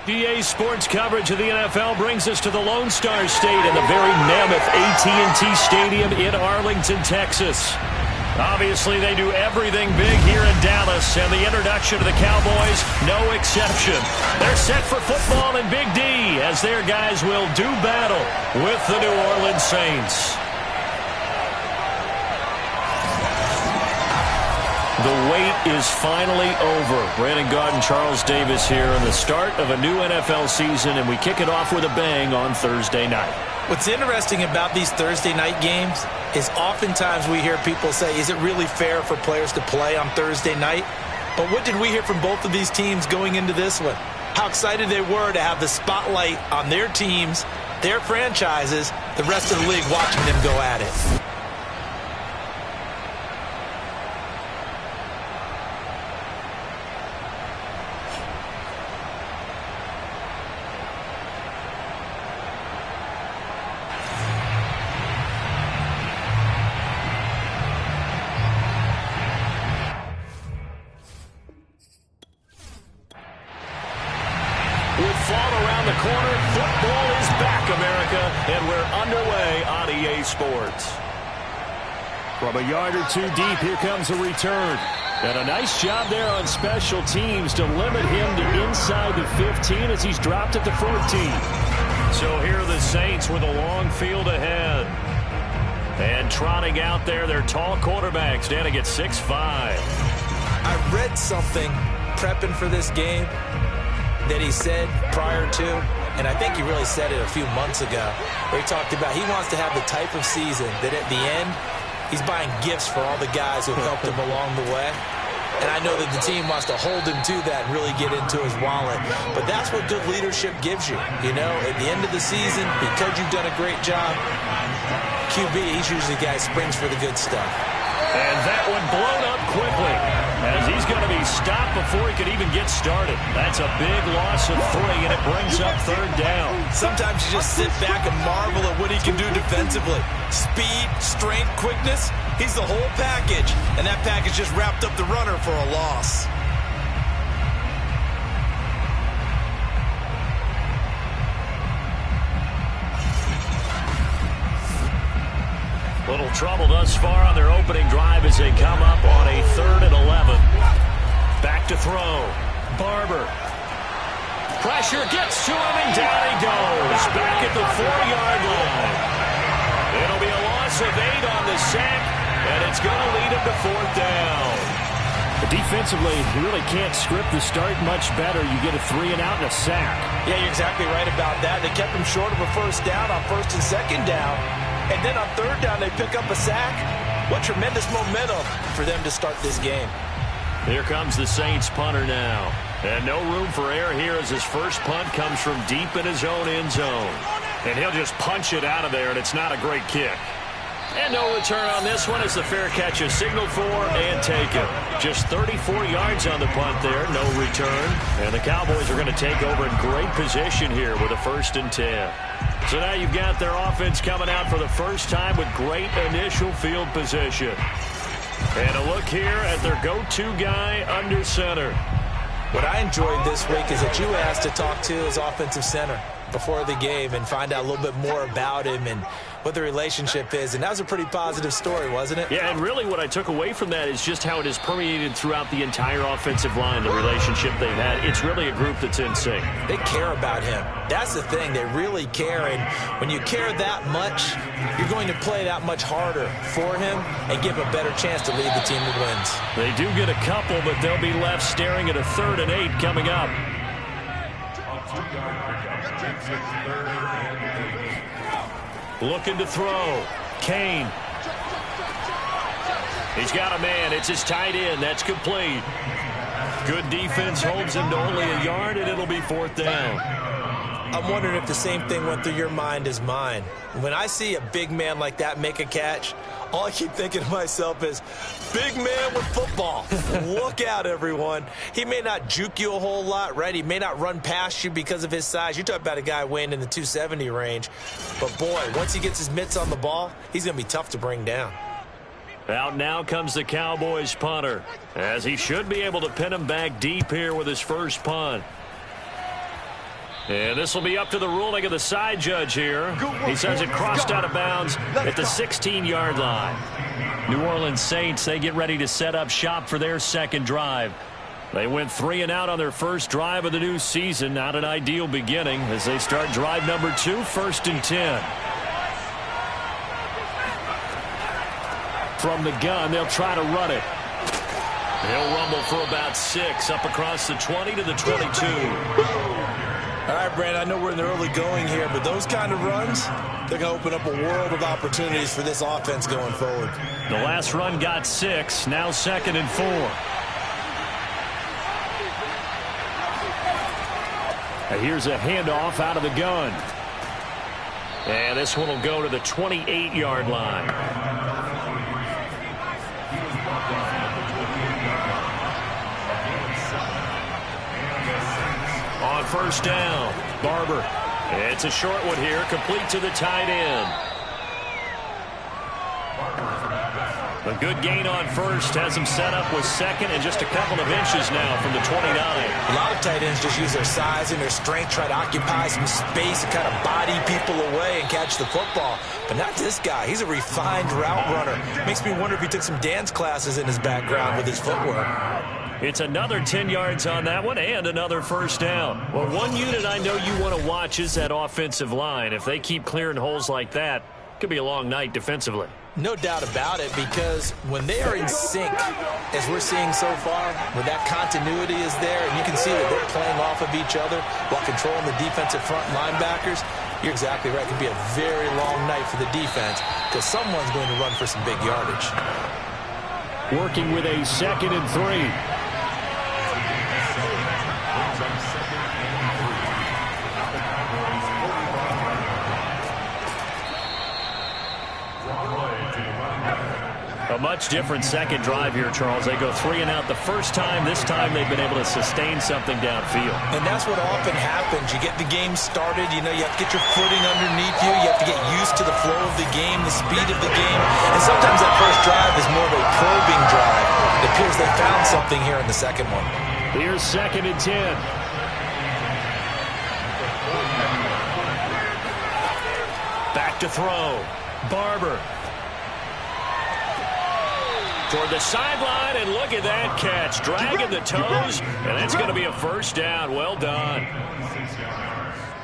EA Sports coverage of the NFL brings us to the Lone Star State in the very mammoth AT&T Stadium in Arlington, Texas. Obviously, they do everything big here in Dallas, and the introduction to the Cowboys, no exception. They're set for football in Big D, as their guys will do battle with the New Orleans Saints. The wait is finally over. Brandon Gaudin, Charles Davis here in the start of a new NFL season, and we kick it off with a bang on Thursday night. What's interesting about these Thursday night games is oftentimes we hear people say, is it really fair for players to play on Thursday night? But what did we hear from both of these teams going into this one? How excited they were to have the spotlight on their teams, their franchises, the rest of the league watching them go at it. Sports. From a yard or two deep, here comes a return. And a nice job there on special teams to limit him to inside the 15 as he's dropped at the 14. So here are the Saints with a long field ahead. And trotting out there, their tall quarterback standing at 6'5". I read something prepping for this game that he said prior to, and I think he really said it a few months ago, where he talked about he wants to have the type of season that at the end, he's buying gifts for all the guys who helped him along the way. And I know that the team wants to hold him to that and really get into his wallet. But that's what good leadership gives you. You know, at the end of the season, because you've done a great job, QB, he's usually the guy who springs for the good stuff. And that one blown up quickly, as he's going to be stopped before he could even get started. That's a big loss of 3, and it brings up third down. Sometimes you just sit back and marvel at what he can do defensively. Speed, strength, quickness, he's the whole package. And that package just wrapped up the runner for a loss. Little trouble thus far on their opening drive as they come up on a 3rd and 11. Back to throw. Barber. Pressure gets to him, and down he goes. Back at the 4-yard line. It'll be a loss of 8 on the sack, and it's going to lead him to 4th down. Defensively, you really can't script the start much better. You get a 3 and out and a sack. Yeah, you're exactly right about that. They kept him short of a first down on 1st and 2nd down. And then on 3rd down, they pick up a sack. What tremendous momentum for them to start this game. Here comes the Saints punter now. And no room for error here as his first punt comes from deep in his own end zone. And he'll just punch it out of there, and it's not a great kick. And no return on this one as the fair catch is signaled for and taken. Just 34 yards on the punt there, no return. And the Cowboys are going to take over in great position here with a 1st and 10. So now you've got their offense coming out for the first time with great initial field position. And a look here at their go-to guy under center. What I enjoyed this week is that you asked to talk to his offensive center before the game and find out a little bit more about him and what the relationship is. And that was a pretty positive story, wasn't it? Yeah, and really what I took away from that is just how it has permeated throughout the entire offensive line, the relationship they've had. It's really a group that's in sync. They care about him. That's the thing. They really care. And when you care that much, you're going to play that much harder for him and give him a better chance to lead the team that wins. They do get a couple, but they'll be left staring at a 3rd and 8 coming up. Looking to throw. Kane. He's got a man. It's his tight end. That's complete. Good defense holds him to only a yard, and it'll be 4th down. I'm wondering if the same thing went through your mind as mine. When I see a big man like that make a catch, all I keep thinking to myself is, big man with football. Look out, everyone. He may not juke you a whole lot, right? He may not run past you because of his size. You're talking about a guy weighing in the 270 range. But, boy, once he gets his mitts on the ball, he's going to be tough to bring down. Out now comes the Cowboys punter, as he should be able to pin him back deep here with his first punt. And this will be up to the ruling of the side judge here. He says it crossed out of bounds at the 16-yard line. New Orleans Saints, they get ready to set up shop for their second drive. They went 3 and out on their first drive of the new season. Not an ideal beginning as they start drive number 2, 1st and 10. From the gun, they'll try to run it. He'll rumble for about 6 up across the 20 to the 22. All right, Brandon, I know we're in the early going here, but those kind of runs, they're going to open up a world of opportunities for this offense going forward. The last run got 6, now 2nd and 4. And here's a handoff out of the gun. And this one will go to the 28-yard line. On first down, Barber. It's a short one here, complete to the tight end. A good gain on first has him set up with 2nd and just a couple of inches now from the 29. A lot of tight ends just use their size and their strength, try to occupy some space and kind of body people away and catch the football. But not this guy. He's a refined route runner. Makes me wonder if he took some dance classes in his background with his footwork. It's another 10 yards on that one and another first down. Well, one unit I know you want to watch is that offensive line. If they keep clearing holes like that, it could be a long night defensively. No doubt about it, because when they are in sync, as we're seeing so far, when that continuity is there, and you can see that they're playing off of each other while controlling the defensive front linebackers, you're exactly right. It could be a very long night for the defense because someone's going to run for some big yardage. Working with a 2nd and 3. A much different second drive here, Charles. They go 3 and out the first time. This time they've been able to sustain something downfield. And that's what often happens. You get the game started. You know, you have to get your footing underneath you. You have to get used to the flow of the game, the speed of the game. And sometimes that first drive is more of a probing drive. It appears they found something here in the second one. Here's 2nd and 10. Back to throw. Barber. Toward the sideline, and look at that catch. Dragging the toes, and that's going to be a first down. Well done.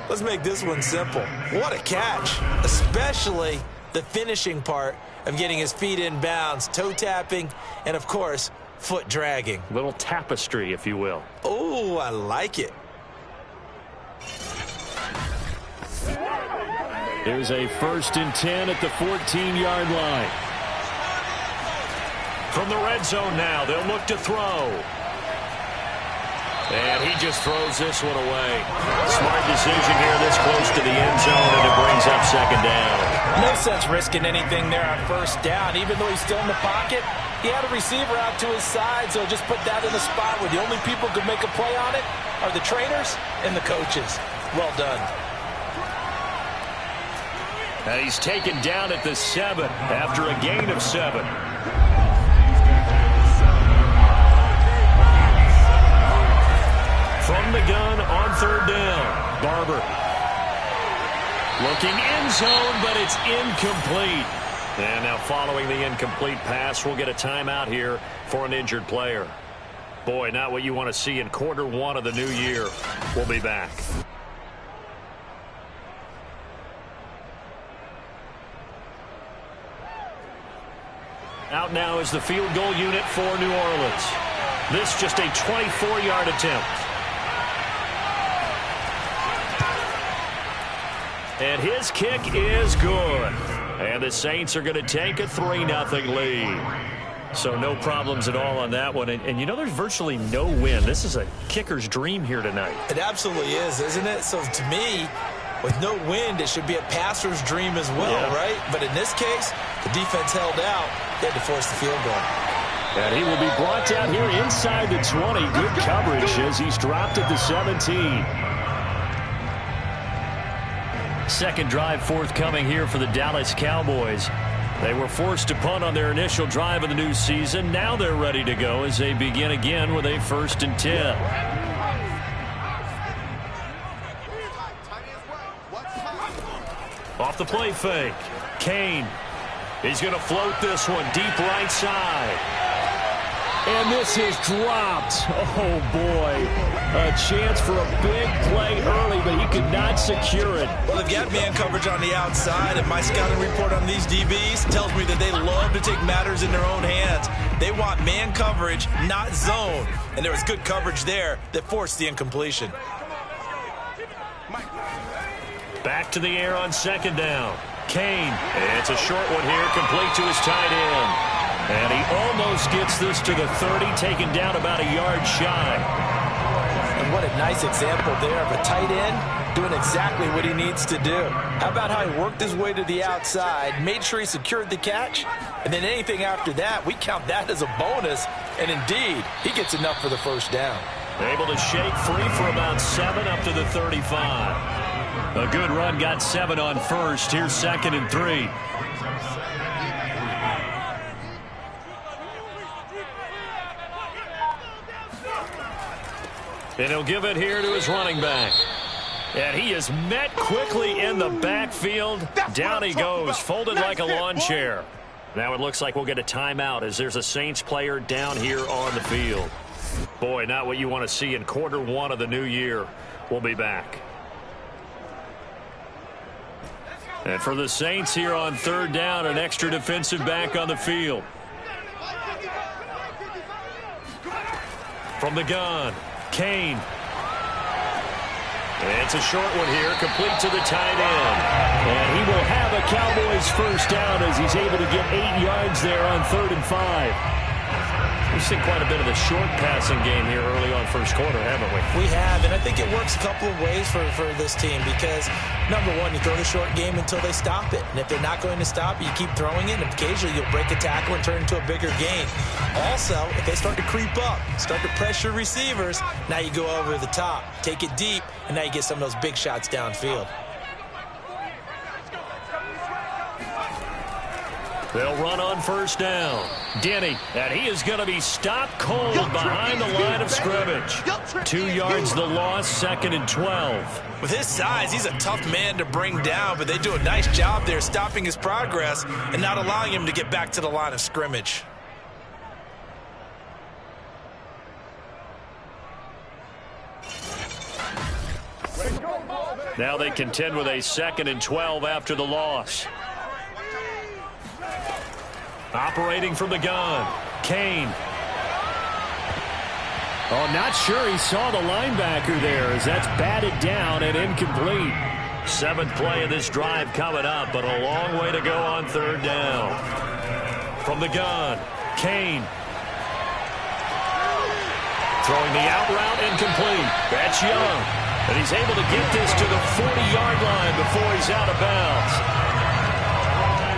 Let's make this one simple. What a catch, especially the finishing part of getting his feet in bounds, toe tapping, and, of course, foot dragging. Little tapestry, if you will. Oh, I like it. There's a 1st and 10 at the 14-yard line. From the red zone now, they'll look to throw. And he just throws this one away. Smart decision here this close to the end zone, and it brings up 2nd down. No sense risking anything there on first down. Even though he's still in the pocket, he had a receiver out to his side, so just put that in a spot where the only people who could make a play on it are the trainers and the coaches. Well done. And he's taken down at the 7 after a gain of 7. From the gun on 3rd down, Barber. Looking end zone, but it's incomplete. And now following the incomplete pass, we'll get a timeout here for an injured player. Boy, not what you want to see in quarter 1 of the new year. We'll be back. Out now is the field goal unit for New Orleans. This just a 24-yard attempt. And his kick is good. And the Saints are going to take a 3-0 lead. So no problems at all on that one. And you know, there's virtually no wind. This is a kicker's dream here tonight. It absolutely is, isn't it? So to me, with no wind, it should be a passer's dream as well, right? But in this case, the defense held out. They had to force the field goal. And he will be brought down here inside the 20. Good coverage as he's dropped at the 17. Second drive forthcoming here for the Dallas Cowboys. They were forced to punt on their initial drive of the new season. Now they're ready to go as they begin again with a 1st and 10. Off the play fake. Kane. He's going to float this one deep right side. And this is dropped. Oh, boy. A chance for a big play early, but he could not secure it. Well, they've got man coverage on the outside, and my scouting report on these DBs tells me that they love to take matters in their own hands. They want man coverage, not zone. And there was good coverage there that forced the incompletion. Back to the air on second down. Kane. It's a short one here, complete to his tight end. And he almost gets this to the 30, taken down about a yard shy. And what a nice example there of a tight end doing exactly what he needs to do. How about how he worked his way to the outside, made sure he secured the catch, and then anything after that, we count that as a bonus. And indeed, he gets enough for the first down. Able to shake free for about 7 up to the 35. A good run, got 7 on first. Here's 2nd and 3. And he'll give it here to his running back. And he is met quickly in the backfield. Down he goes, folded like a lawn chair. Now it looks like we'll get a timeout as there's a Saints player down here on the field. Boy, not what you want to see in quarter 1 of the new year. We'll be back. And for the Saints here on 3rd down, an extra defensive back on the field. From the gun, Kane. And it's a short one here, complete to the tight end. And he will have a Cowboys first down as he's able to get 8 yards there on 3rd and 5. We've seen quite a bit of the short passing game here early on first quarter, haven't we? We have, and I think it works a couple of ways for this team because, number one, you throw the short game until they stop it. And if they're not going to stop it, you keep throwing it, and occasionally you'll break a tackle and turn it into a bigger gain. Also, if they start to creep up, start to pressure receivers, now you go over the top, take it deep, and now you get some of those big shots downfield. They'll run on first down. Denny, and he is going to be stopped cold behind the line of scrimmage. 2 yards the loss, 2nd and 12. With his size, he's a tough man to bring down, but they do a nice job there stopping his progress and not allowing him to get back to the line of scrimmage. Now they contend with a 2nd and 12 after the loss. Operating from the gun, Kane. Oh, not sure he saw the linebacker there as that's batted down and incomplete. 7th play of this drive coming up, but a long way to go on 3rd down. From the gun, Kane. Throwing the out route incomplete. That's Young. And he's able to get this to the 40-yard line before he's out of bounds.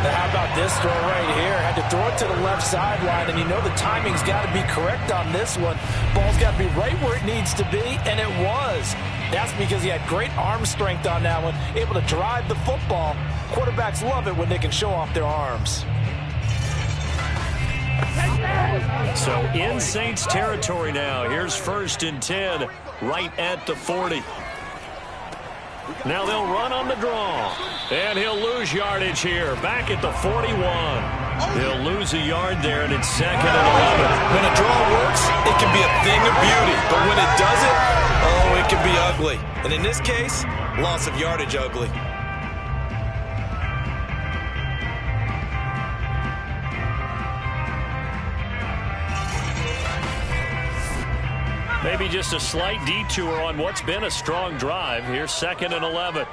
Now how about this throw right here? Had to throw it to the left sideline, and you know the timing's got to be correct on this one. Ball's got to be right where it needs to be, and it was. That's because he had great arm strength on that one, able to drive the football. Quarterbacks love it when they can show off their arms. So in Saints territory now. Here's 1st and 10 right at the 40. Now they'll run on the draw. And he'll lose yardage here. Back at the 41. He'll lose a yard there, and it's 2nd and 11. When a draw works, it can be a thing of beauty. But when it doesn't, oh, it can be ugly. And in this case, loss of yardage ugly. Maybe just a slight detour on what's been a strong drive. Here's 2nd and 11.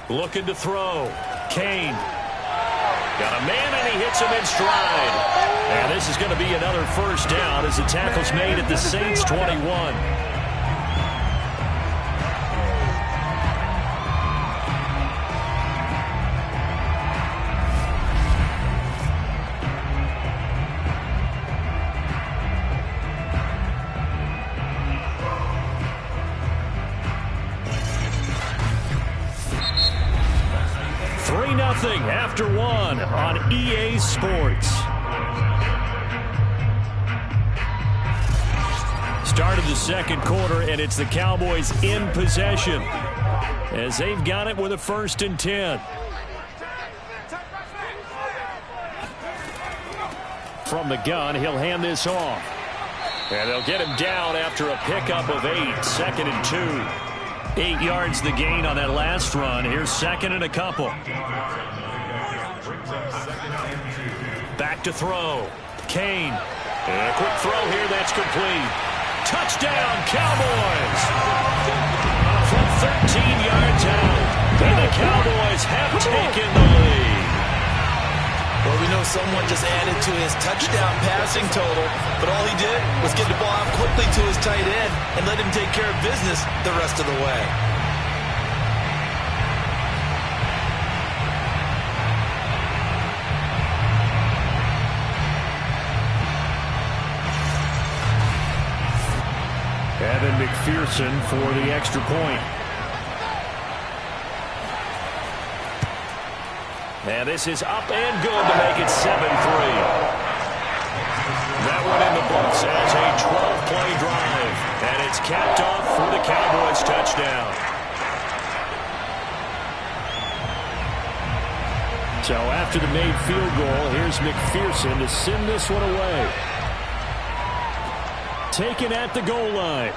Looking to throw. Kane. Got a man, and he hits him in stride. And this is going to be another first down as the tackle's made at the Saints 21. After 1 on EA Sports. Start of the 2nd quarter, and it's the Cowboys in possession. as they've got it with a 1st and 10. From the gun, he'll hand this off. And they'll get him down after a pickup of 8, 2nd and 2. 8 yards the gain on that last run. Here's 2nd and a couple. Back to throw. Kane. And a quick throw here that's complete. Touchdown, Cowboys! From 13 yards out, and the Cowboys have taken the lead. Well, we know someone just added to his touchdown passing total, but all he did was get the ball out quickly to his tight end and let him take care of business the rest of the way. Evan McPherson for the extra point. And this is up and good to make it 7-3. That one in the books as a 12-play drive. And it's capped off for the Cowboys touchdown. So after the made field goal, here's McPherson to send this one away. Taken at the goal line.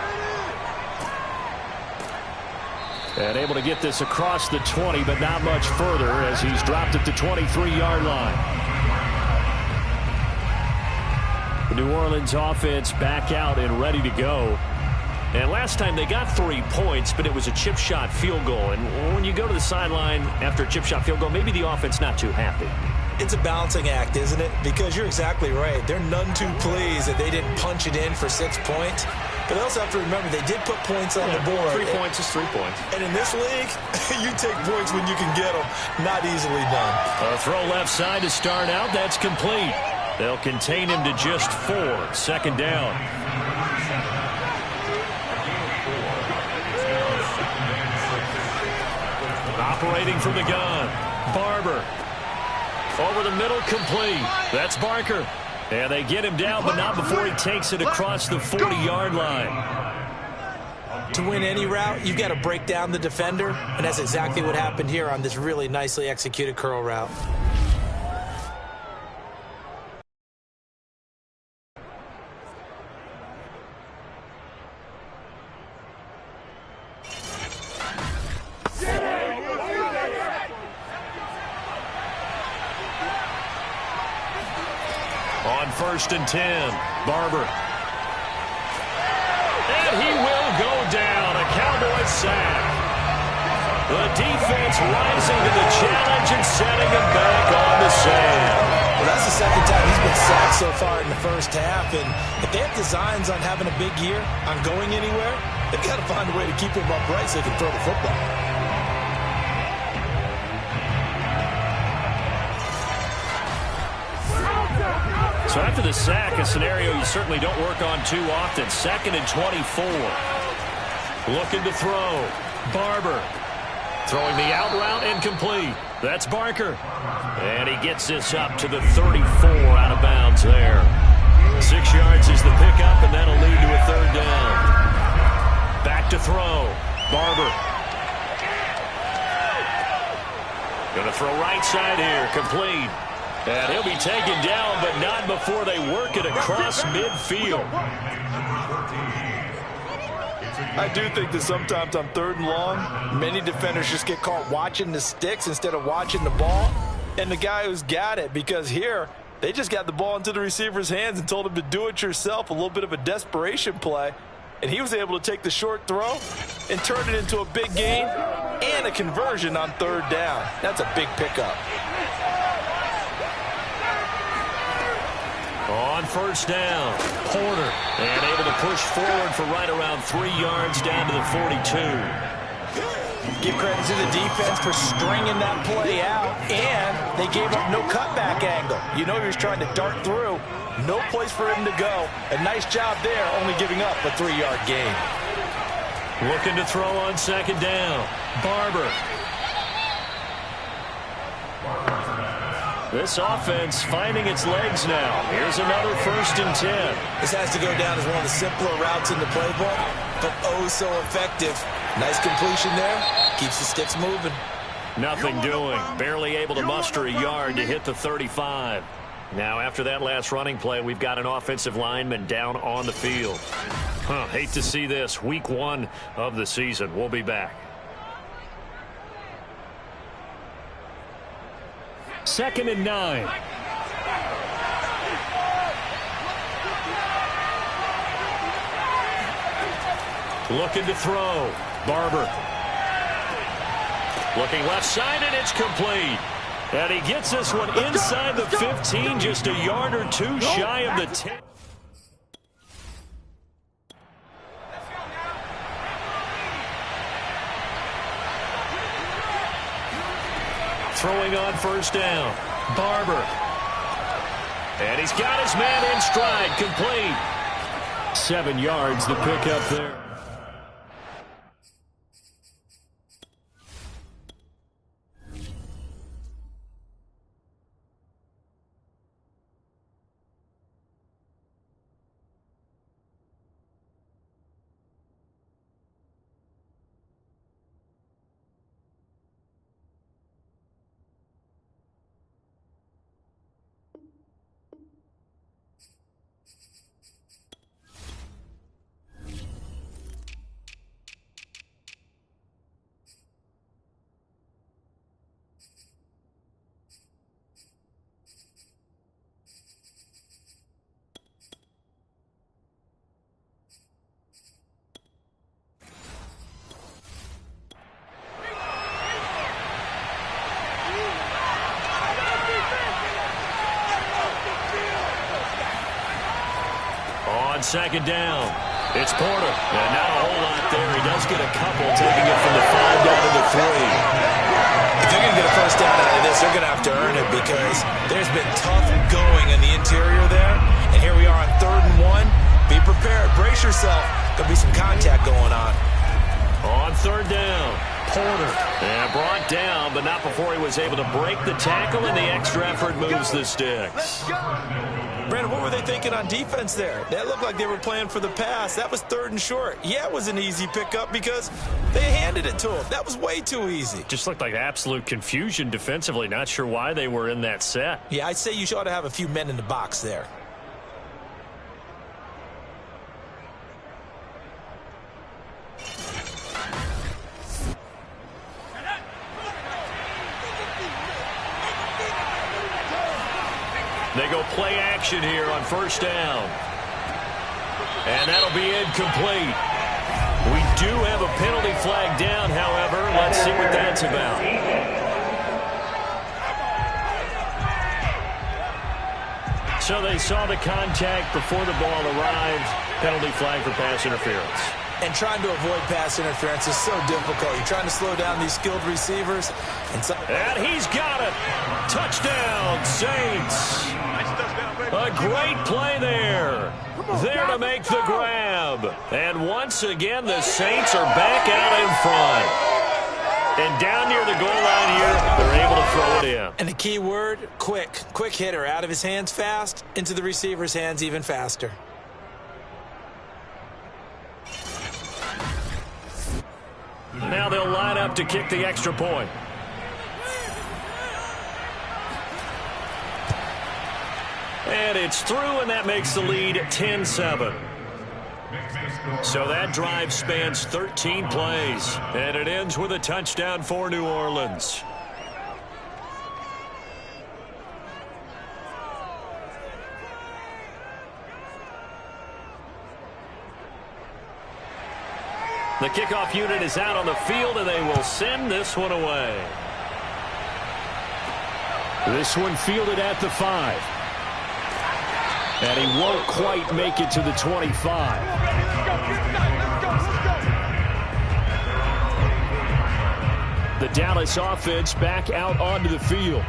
And able to get this across the 20, but not much further as he's dropped at the 23-yard line. The New Orleans offense back out and ready to go. And last time they got 3 points, but it was a chip shot field goal. And when you go to the sideline after a chip shot field goal, maybe the offense not too happy. It's a balancing act, isn't it? Because you're exactly right. They're none too pleased that they didn't punch it in for 6 points. But they also have to remember they did put points on the board. 3 points is 3 points. And in this league, you take points when you can get them. Not easily done. A throw left side to start out. That's complete. They'll contain him to just 4. 2nd down. Operating from the gun. Barber. Over the middle, complete. That's Barker. And they get him down, but not before he takes it across the 40-yard line. To win any route, you've got to break down the defender, and that's exactly what happened here on this really nicely executed curl route. On 1st and 10, Barber. And he will go down. A Cowboys sack. The defense rising to the challenge and setting him back on the sand. Well, that's the 2nd time he's been sacked so far in the first half. And if they have designs on having a big year, on going anywhere, they've got to find a way to keep him upright so they can throw the football. So after the sack, a scenario you certainly don't work on too often. 2nd and 24. Looking to throw. Barber. Throwing the out route and complete. That's Barker. And he gets this up to the 34 out of bounds there. 6 yards is the pickup, and that'll lead to a 3rd down. Back to throw. Barber. Going to throw right side here. Complete. And he'll be taken down, but not before they work it across midfield. I do think that sometimes on 3rd and long, many defenders just get caught watching the sticks instead of watching the ball. And the guy who's got it, because here, they just got the ball into the receiver's hands and told him to do it yourself, a little bit of a desperation play. And he was able to take the short throw and turn it into a big gain and a conversion on 3rd down. That's a big pickup. On 1st down, Porter, and able to push forward for right around 3 yards down to the 42. Give credit to the defense for stringing that play out, and they gave up no cutback angle. You know he was trying to dart through. No place for him to go. A nice job there, only giving up a 3-yard gain. Looking to throw on 2nd down, Barber. This offense finding its legs now. Here's another 1st and 10. This has to go down as one of the simpler routes in the playbook, but oh so effective. Nice completion there. keeps the sticks moving. Nothing doing. Barely able to muster a yard to hit the 35. Now, after that last running play, we've got an offensive lineman down on the field. Hate to see this. Week 1 of the season. We'll be back. 2nd and 9. Looking to throw. Barber. Looking left side, and it's complete. And he gets this one inside the 15, just a yard or two shy of the 10. Throwing on first down. Barber. And he's got his man in stride, complete. 7 yards, the pickup there. Second down. It's Porter. And not a whole lot there. He does get a couple, taking it from the 5 down to the 3. If they're going to get a first down out of this, they're going to have to earn it because there's been tough going in the interior there. And here we are on 3rd and 1. Be prepared. Brace yourself. Going to be some contact going on. On 3rd down. Porter. And brought down, but not before he was able to break the tackle, and the extra effort moves the sticks. Brandon, what were they thinking on defense there? That looked like they were playing for the pass. That was 3rd and short. Yeah, it was an easy pickup because they handed it to him. That was way too easy. Just looked like absolute confusion defensively. Not sure why they were in that set. Yeah, I'd say you ought to have a few men in the box there. They go play action here on first down. And that'll be incomplete. We do have a penalty flag down, however. Let's see what that's about. So they saw the contact before the ball arrived. Penalty flag for pass interference. And trying to avoid pass interference is so difficult. You're trying to slow down these skilled receivers. And he's got it. Touchdown, Saints. A great play there. There to make the grab. And once again, the Saints are back out in front. And down near the goal line here, they're able to throw it in. And the key word, quick. Quick hitter. Out of his hands fast, into the receiver's hands even faster. Now they'll line up to kick the extra point. And it's through, and that makes the lead 10-7. So that drive spans 13 plays, and it ends with a touchdown for New Orleans. The kickoff unit is out on the field, and they will send this one away. This one fielded at the 5. And he won't quite make it to the 25. The Dallas offense back out onto the field.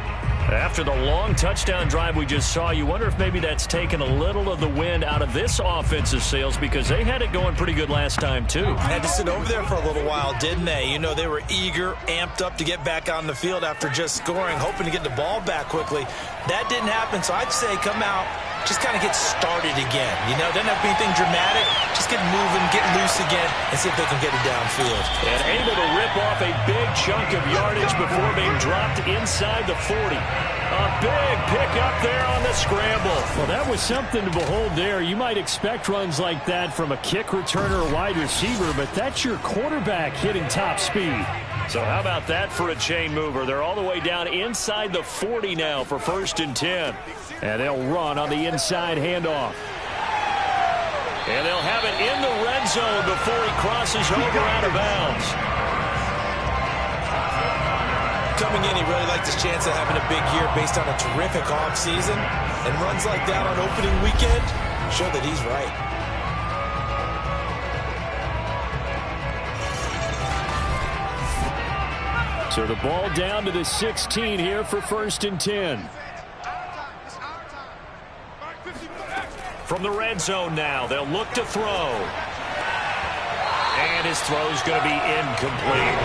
After the long touchdown drive we just saw, you wonder if maybe that's taken a little of the wind out of this offensive sails, because they had it going pretty good last time, too. Had to sit over there for a little while, didn't they? You know, they were eager, amped up to get back on the field after just scoring, hoping to get the ball back quickly. That didn't happen, so I'd say come out, just kind of get started again. You know, doesn't have to be anything dramatic. Just get moving, get loose again, and see if they can get it downfield. And able to rip off a big chunk of yardage before being dropped inside the 40. A big pick up there on the scramble. Well, that was something to behold there. You might expect runs like that from a kick returner or wide receiver, but that's your quarterback hitting top speed. So how about that for a chain mover? They're all the way down inside the 40 now for 1st and 10. And they'll run on the inside handoff. And they'll have it in the red zone before he crosses over out of bounds. Coming in, he really liked his chance of having a big year based on a terrific offseason. And runs like that on opening weekend show that he's right. So the ball down to the 16 here for 1st and 10. From the red zone now, they'll look to throw. And his throw's going to be incomplete.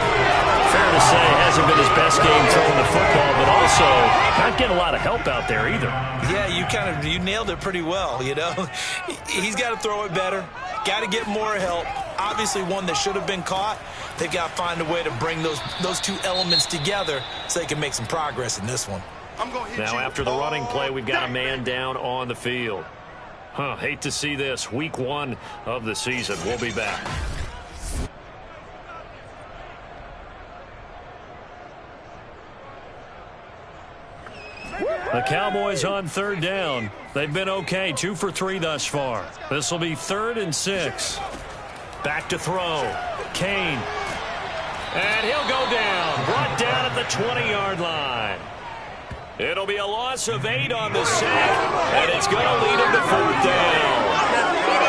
Fair to say, hasn't been his best game throwing the football, but also not getting a lot of help out there either. Yeah, you nailed it pretty well, you know. He's got to throw it better. Got to get more help. Obviously one that should have been caught. They've got to find a way to bring those two elements together so they can make some progress in this one. Now after the running play, we've got a man down on the field. Hate to see this. Week 1 of the season. We'll be back. The Cowboys on 3rd down. They've been okay, 2 for 3 thus far. This will be 3rd and 6. Back to throw. Kane. And he'll go down. Brought down at the 20-yard line. It'll be a loss of 8 on the sack, and it's going to lead him to 4th down.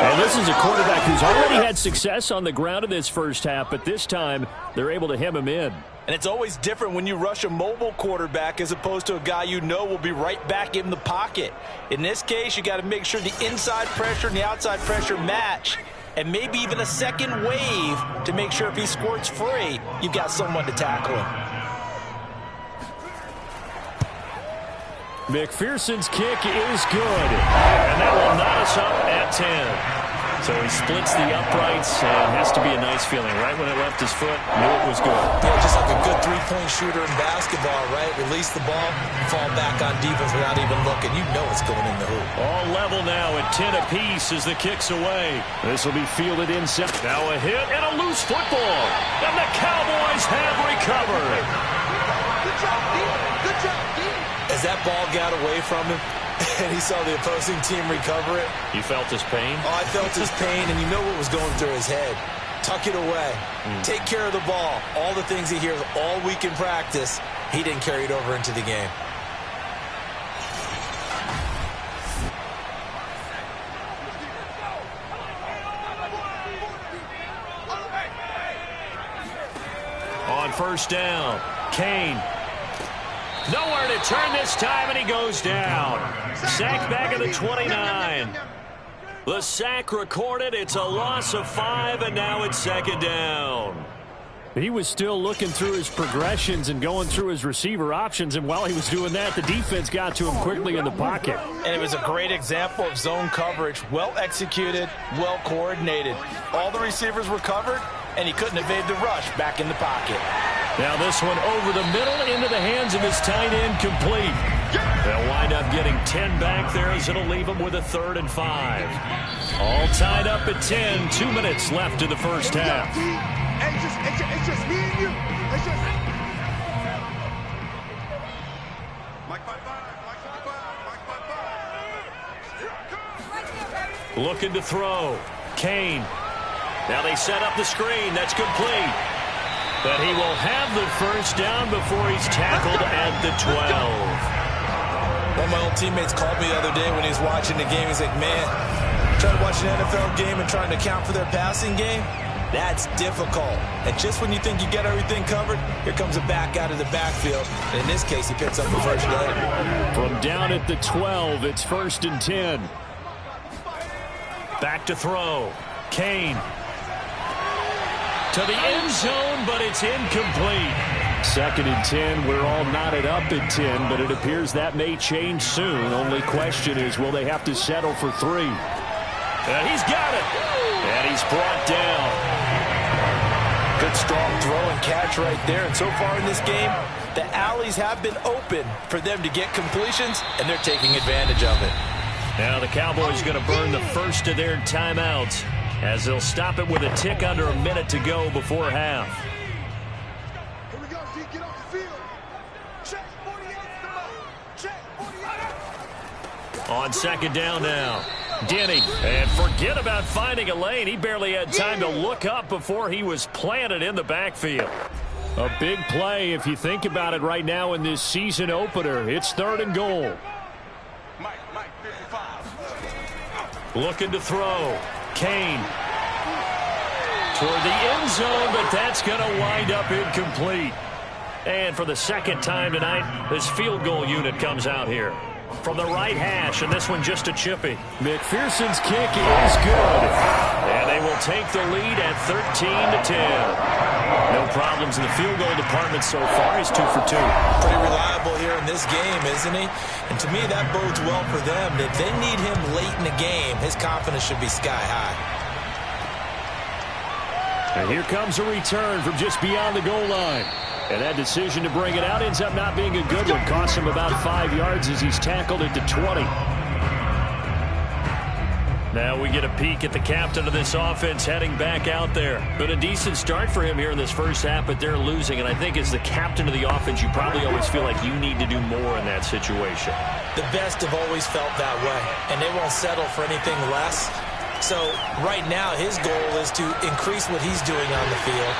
And this is a quarterback who's already had success on the ground in this first half, but this time they're able to hem him in. And it's always different when you rush a mobile quarterback as opposed to a guy you know will be right back in the pocket. In this case, you got to make sure the inside pressure and the outside pressure match, and maybe even a second wave to make sure if he squirts free, you've got someone to tackle him. McPherson's kick is good. And that will knot us up at 10. So he splits the uprights and has to be a nice feeling. Right when it left his foot, knew it was good. Yeah, just like a good three-point shooter in basketball, right? Release the ball, fall back on defense without even looking. You know it's going in the hoop. All level now at 10 apiece as the kick's away. This will be fielded inside. Now a hit and a loose football. And the Cowboys have recovered. Good job, D. Good job, D. As that ball got away from him, and he saw the opposing team recover it. You felt his pain? Oh, I felt his pain, and you know what was going through his head. Tuck it away. Take care of the ball. All the things he hears all week in practice, he didn't carry it over into the game. On 1st down, Kane. Nowhere to turn this time, and he goes down. Sack back at the 29. The sack recorded. It's a loss of 5, and now it's 2nd down. He was still looking through his progressions and going through his receiver options, and while he was doing that, the defense got to him quickly in the pocket. And it was a great example of zone coverage. Well executed, well coordinated. All the receivers were covered, and he couldn't evade the rush back in the pocket. Now this one over the middle into the hands of his tight end, complete. They'll wind up getting 10 back there as it'll leave them with a 3rd and 5. All tied up at 10, 2 minutes left in the first half. It's just me and you. It's just... Mike 5-5. Looking to throw. Kane. Now they set up the screen. That's complete. But he will have the 1st down before he's tackled at the 12. One of my old teammates called me the other day when he was watching the game. He's like, man, trying to watch an NFL game and trying to account for their passing game, that's difficult. And just when you think you get everything covered, here comes a back out of the backfield. And in this case, he picks up the 1st down. From down at the 12, it's 1st and 10. Back to throw. Kane. To the end zone, but it's incomplete. 2nd and 10. We're all knotted up at 10, but it appears that may change soon. Only question is, will they have to settle for 3? And he's got it. And he's brought down. Good strong throw and catch right there. And so far in this game, the alleys have been open for them to get completions, and they're taking advantage of it. Now the Cowboys going to burn the first of their timeouts as they'll stop it with a tick under a minute to go before half. Here we go, D, get off the field. Check 48, come on. Check 48. On 2nd down now. Denny, and forget about finding a lane. He barely had time to look up before he was planted in the backfield. A big play if you think about it right now in this season opener. It's 3rd and goal. Mike, 55. Looking to throw. Kane. Toward the end zone, but that's going to wind up incomplete. And for the 2nd time tonight, this field goal unit comes out here. From the right hash, and this one just a chippy. McPherson's kick is good. And they will take the lead at 13-10. No problems in the field goal department so far. He's 2 for 2. Pretty reliable here in this game, isn't he? And to me, that bodes well for them. If they need him late in the game, his confidence should be sky high. And here comes a return from just beyond the goal line. And that decision to bring it out ends up not being a good one. Costs him about 5 yards as he's tackled it to 20. Now we get a peek at the captain of this offense heading back out there. Been a decent start for him here in this first half, but they're losing. And I think as the captain of the offense, you probably always feel like you need to do more in that situation. The best have always felt that way, and they won't settle for anything less. So right now his goal is to increase what he's doing on the field.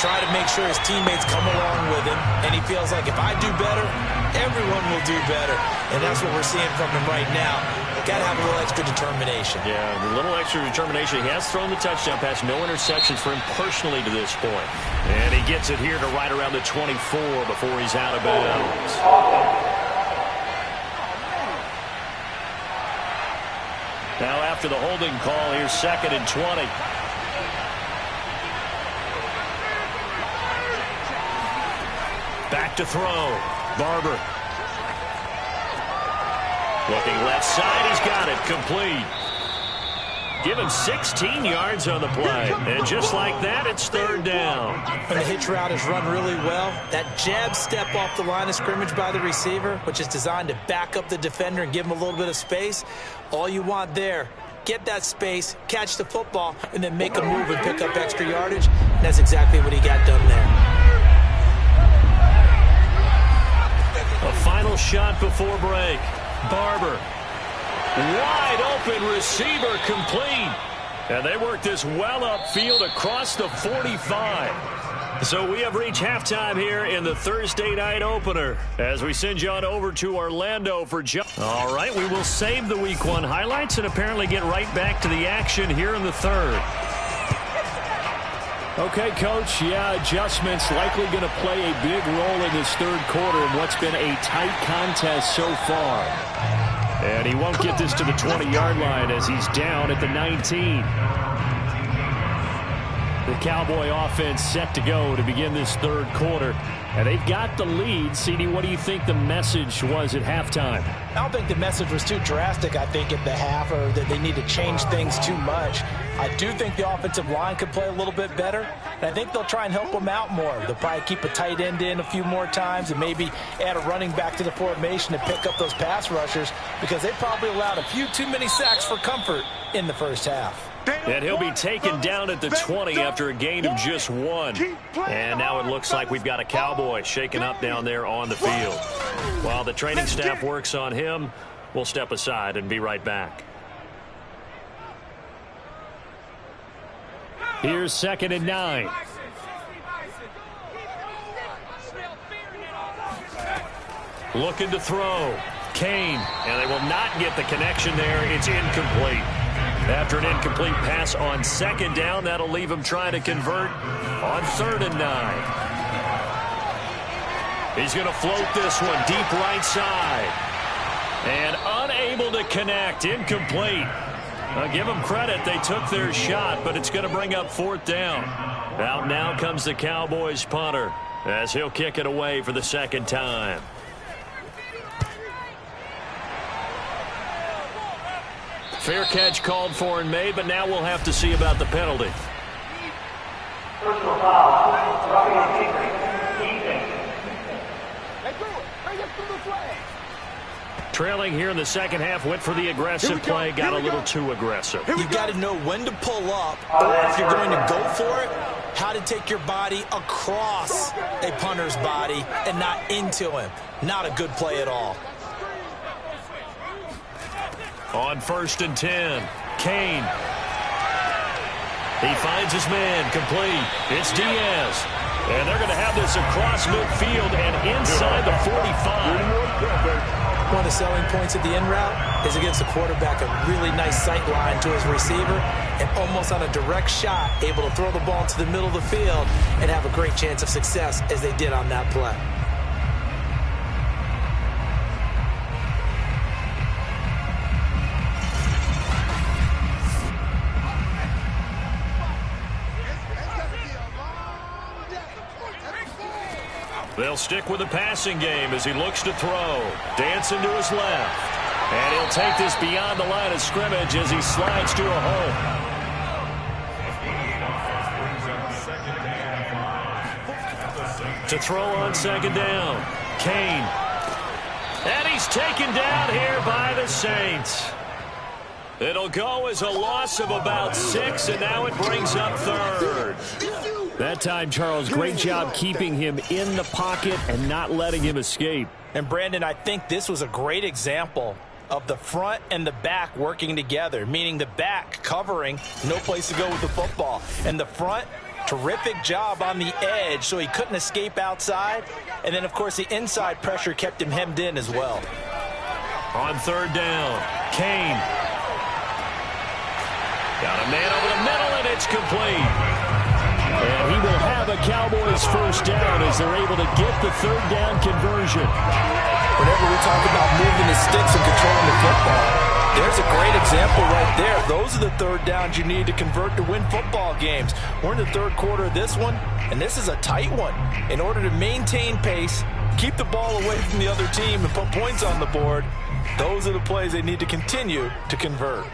Try to make sure his teammates come along with him, and he feels like if I do better, everyone will do better. And that's what we're seeing from him right now. Got to have a little extra determination. Yeah, a little extra determination. He has thrown the touchdown pass. No interceptions for him personally to this point. And he gets it here to right around the 24 before he's out of bounds. Now after the holding call, here's 2nd and 20. Back to throw. Barber. Looking left side. He's got it. Complete. Give him 16 yards on the play. And just like that, it's 3rd down. When the hitch route is run really well, that jab step off the line of scrimmage by the receiver, which is designed to back up the defender and give him a little bit of space, all you want there, get that space, catch the football, and then make a move and pick up extra yardage. And that's exactly what he got done there. A final shot before break. Barber. Wide open receiver complete. And they work this well upfield across the 45. So we have reached halftime here in the Thursday night opener as we send you on over to Orlando for All right, we will save the Week 1 highlights and apparently get right back to the action here in the 3rd. Okay, Coach, yeah, adjustments likely going to play a big role in this 3rd quarter in what's been a tight contest so far. And he won't get this to the 20-yard line as he's down at the 19. The Cowboy offense set to go to begin this 3rd quarter. And they've got the lead. CD, what do you think the message was at halftime? I don't think the message was too drastic, I think, at the half, or that they need to change things too much. I do think the offensive line could play a little bit better, and I think they'll try and help them out more. They'll probably keep a tight end in a few more times and maybe add a running back to the formation to pick up those pass rushers because they probably allowed a few too many sacks for comfort in the first half. And he'll be taken down at the 20 after a gain of just 1. And now it looks like we've got a Cowboy shaken up down there on the field. While the training staff works on him, we'll step aside and be right back. Here's 2nd and 9. Looking to throw. Kane. And they will not get the connection there. It's incomplete. After an incomplete pass on 2nd down, that'll leave him trying to convert on 3rd and 9. He's going to float this one deep right side. And unable to connect. Incomplete. I'll give them credit. They took their shot, but it's going to bring up 4th down. Out now comes the Cowboys punter. as he'll kick it away for the second time. Fair catch called for and made, but now we'll have to see about the penalty. Personal foul, roughing and kicking. Trailing here in the second half, went for the aggressive play, got a little too aggressive. You've got to know when to pull up, or if you're going to go for it, how to take your body across a punter's body and not into him. Not a good play at all. On 1st and 10, Kane. He finds his man, complete. It's Diaz. And they're going to have this across midfield and inside the 45. One of the selling points of the in route is against the quarterback, a really nice sight line to his receiver, and almost on a direct shot, able to throw the ball into the middle of the field and have a great chance of success as they did on that play. They'll stick with the passing game as he looks to throw. Dancing to his left. And he'll take this beyond the line of scrimmage as he slides to a home. To throw on second down. Kane. And he's taken down here by the Saints. It'll go as a loss of about 6, and now it brings up 3rd. That time, Charles, great job keeping him in the pocket and not letting him escape. And, Brandon, I think this was a great example of the front and the back working together, meaning the back covering, no place to go with the football. And the front, terrific job on the edge so he couldn't escape outside. And then, of course, the inside pressure kept him hemmed in as well. On 3rd down, Kane. Got a man over the middle, and it's complete. And he will have a Cowboys first down as they're able to get the 3rd down conversion. Whenever we talk about moving the sticks and controlling the football, there's a great example right there. Those are the 3rd downs you need to convert to win football games. We're in the 3rd quarter of this one, and this is a tight one. In order to maintain pace, keep the ball away from the other team, and put points on the board, those are the plays they need to continue to convert.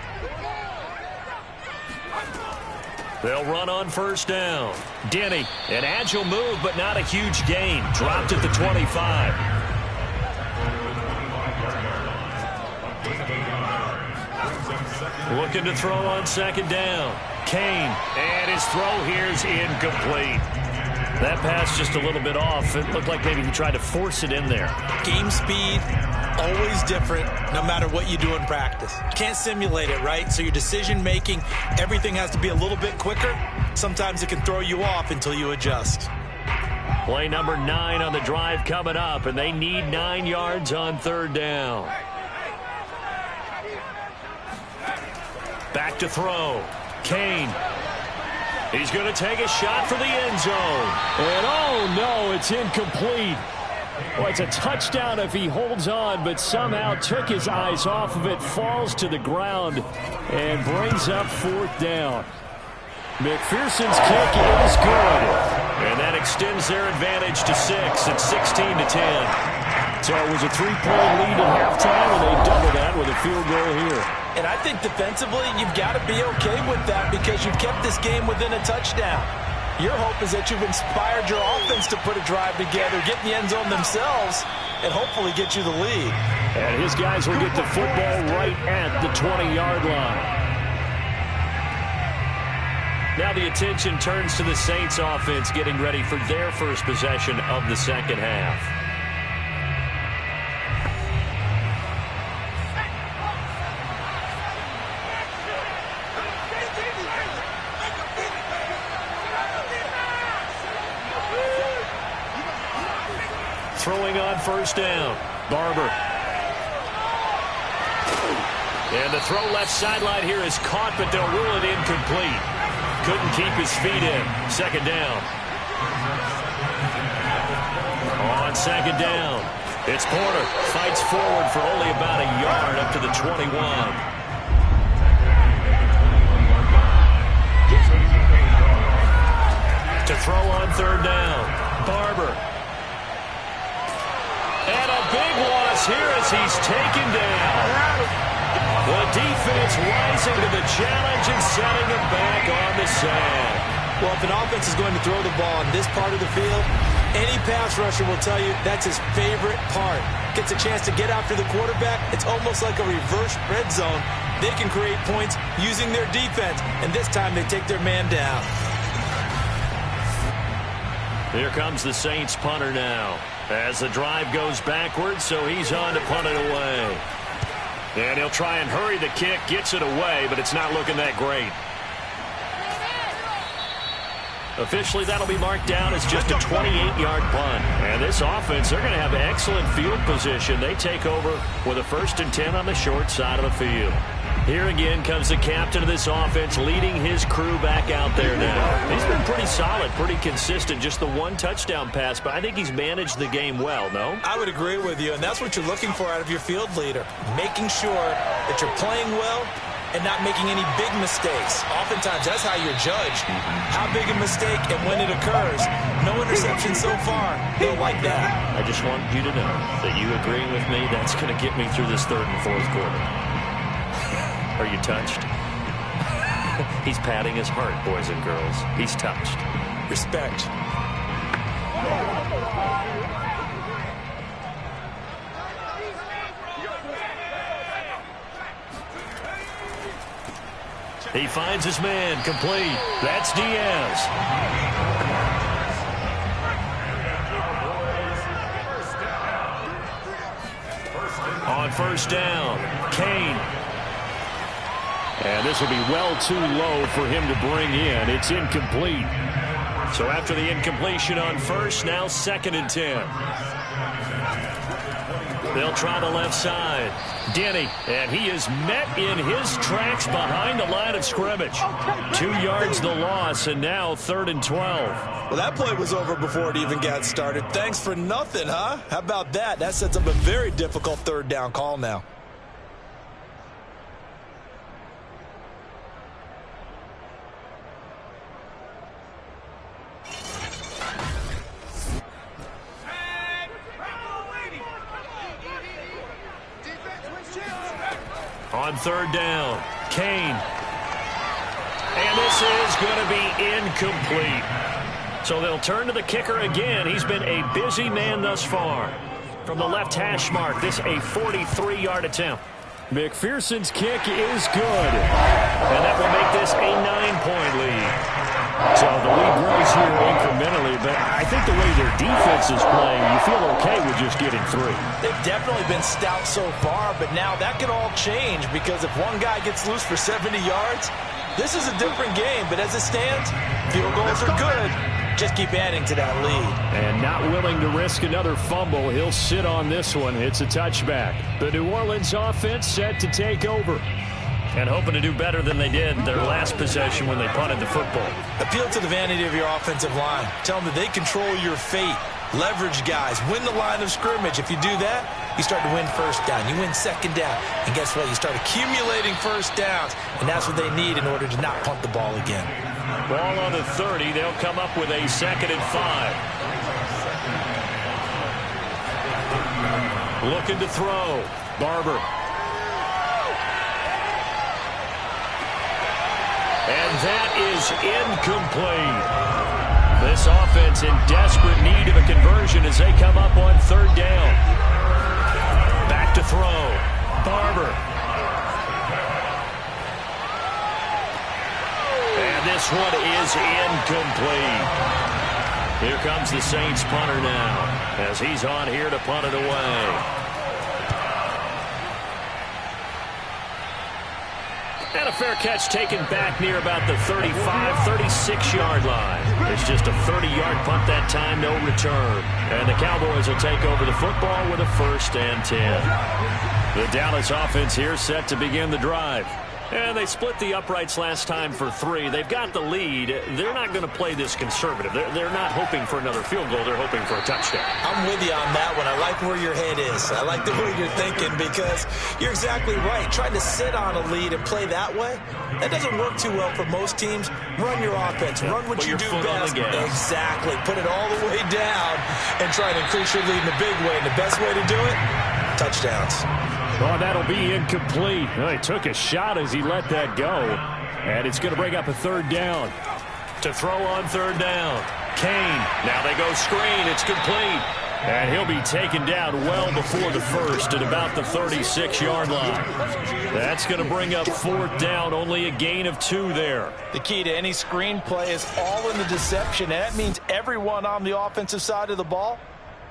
They'll run on 1st down. Denny, an agile move, but not a huge gain. Dropped at the 25. Looking to throw on 2nd down. Kane, and his throw here is incomplete. That pass just a little bit off. It looked like maybe he tried to force it in there. Game speed, always different, no matter what you do in practice. Can't simulate it, right? So your decision-making, everything has to be a little bit quicker. Sometimes it can throw you off until you adjust. Play number 9 on the drive coming up, and they need 9 yards on 3rd down. Back to throw. Kane. He's going to take a shot for the end zone. And oh no, it's incomplete. Well, it's a touchdown if he holds on, but somehow took his eyes off of it, falls to the ground, and brings up 4th down. McPherson's kick is good. And that extends their advantage to 6 at 16-10. So it was a 3-point lead at halftime, and they double that with a field goal here. And I think defensively, you've got to be okay with that because you've kept this game within a touchdown. Your hope is that you've inspired your offense to put a drive together, get in the end zone themselves, and hopefully get you the lead. And his guys will get the football right at the 20-yard line. Now the attention turns to the Saints offense getting ready for their first possession of the second half. Throwing on 1st down. Barber. And the throw left sideline here is caught, but they'll rule it incomplete. Couldn't keep his feet in. 2nd down. On 2nd down, it's Porter. Fights forward for only about a yard up to the 21. To throw on 3rd down. Barber. And a big loss here as he's taken down. The defense rising to the challenge and setting him back on the sand. Well, if an offense is going to throw the ball in this part of the field, any pass rusher will tell you that's his favorite part. Gets a chance to get after the quarterback. It's almost like a reverse red zone. They can create points using their defense, and this time they take their man down. Here comes the Saints punter now. As the drive goes backwards, so he's on to punt it away. And he'll try and hurry the kick, gets it away, but it's not looking that great. Officially, that'll be marked down as just a 28-yard punt. And this offense, they're going to have excellent field position. They take over with a 1st and 10 on the short side of the field. Here again comes the captain of this offense, leading his crew back out there now. He's been pretty solid, pretty consistent, just the one touchdown pass, but I think he's managed the game well, no? I would agree with you, and that's what you're looking for out of your field leader, making sure that you're playing well and not making any big mistakes. Oftentimes, that's how you're judged. How big a mistake and when it occurs. No interception so far. Don't like that. I just want you to know that you agreeing with me, that's going to get me through this 3rd and 4th quarter. Are you touched? He's patting his heart, boys and girls. He's touched. Respect. He finds his man, complete. That's Diaz. On 1st down, Kane. And this will be well too low for him to bring in. It's incomplete. So after the incompletion on 1st, now 2nd and 10. They'll try the left side. Denny, and he is met in his tracks behind the line of scrimmage. 2 yards the loss, and now 3rd and 12. Well, that play was over before it even got started. Thanks for nothing, huh? How about that? That sets up a very difficult 3rd down call now. On 3rd down, Kane. And this is going to be incomplete. So they'll turn to the kicker again. He's been a busy man thus far. From the left hash mark, this a 43-yard attempt. McPherson's kick is good. And that will make this a 9-point lead. So the lead grows here incrementally, but I think the way their defense is playing, you feel okay with just getting 3. They've definitely been stout so far, but now that could all change because if one guy gets loose for 70 yards, this is a different game. But as it stands, field goals are good. Just keep adding to that lead. And not willing to risk another fumble, he'll sit on this one. It's a touchback. The New Orleans offense set to take over. And hoping to do better than they did their last possession when they punted the football. Appeal to the vanity of your offensive line. Tell them that they control your fate. Leverage guys. Win the line of scrimmage. If you do that, you start to win 1st down. You win 2nd down. And guess what? You start accumulating 1st downs. And that's what they need in order to not punt the ball again. Ball on the 30. They'll come up with a 2nd and 5. Looking to throw. Barber. And that is incomplete. This offense in desperate need of a conversion as they come up on 3rd down. Back to throw. Barber. And this one is incomplete. Here comes the Saints punter now as he's on here to punt it away. And a fair catch taken back near about the 35, 36-yard line. It's just a 30-yard punt that time, no return. And the Cowboys will take over the football with a 1st and 10. The Dallas offense here set to begin the drive. And they split the uprights last time for 3. They've got the lead. They're not going to play this conservative. They're not hoping for another field goal. They're hoping for a touchdown. I'm with you on that one. I like where your head is. I like the way you're thinking because you're exactly right. Trying to sit on a lead and play that way, that doesn't work too well for most teams. Run your offense. Run what you do best. Exactly. Put it all the way down and try to increase your lead in a big way. And the best way to do it, touchdowns. Oh, that'll be incomplete. Oh, he took a shot as he let that go. And it's going to bring up a 3rd down. To throw on 3rd down. Kane. Now they go screen. It's complete. And he'll be taken down well before the first at about the 36-yard line. That's going to bring up 4th down. Only a gain of 2 there. The key to any screen play is all in the deception. And that means everyone on the offensive side of the ball.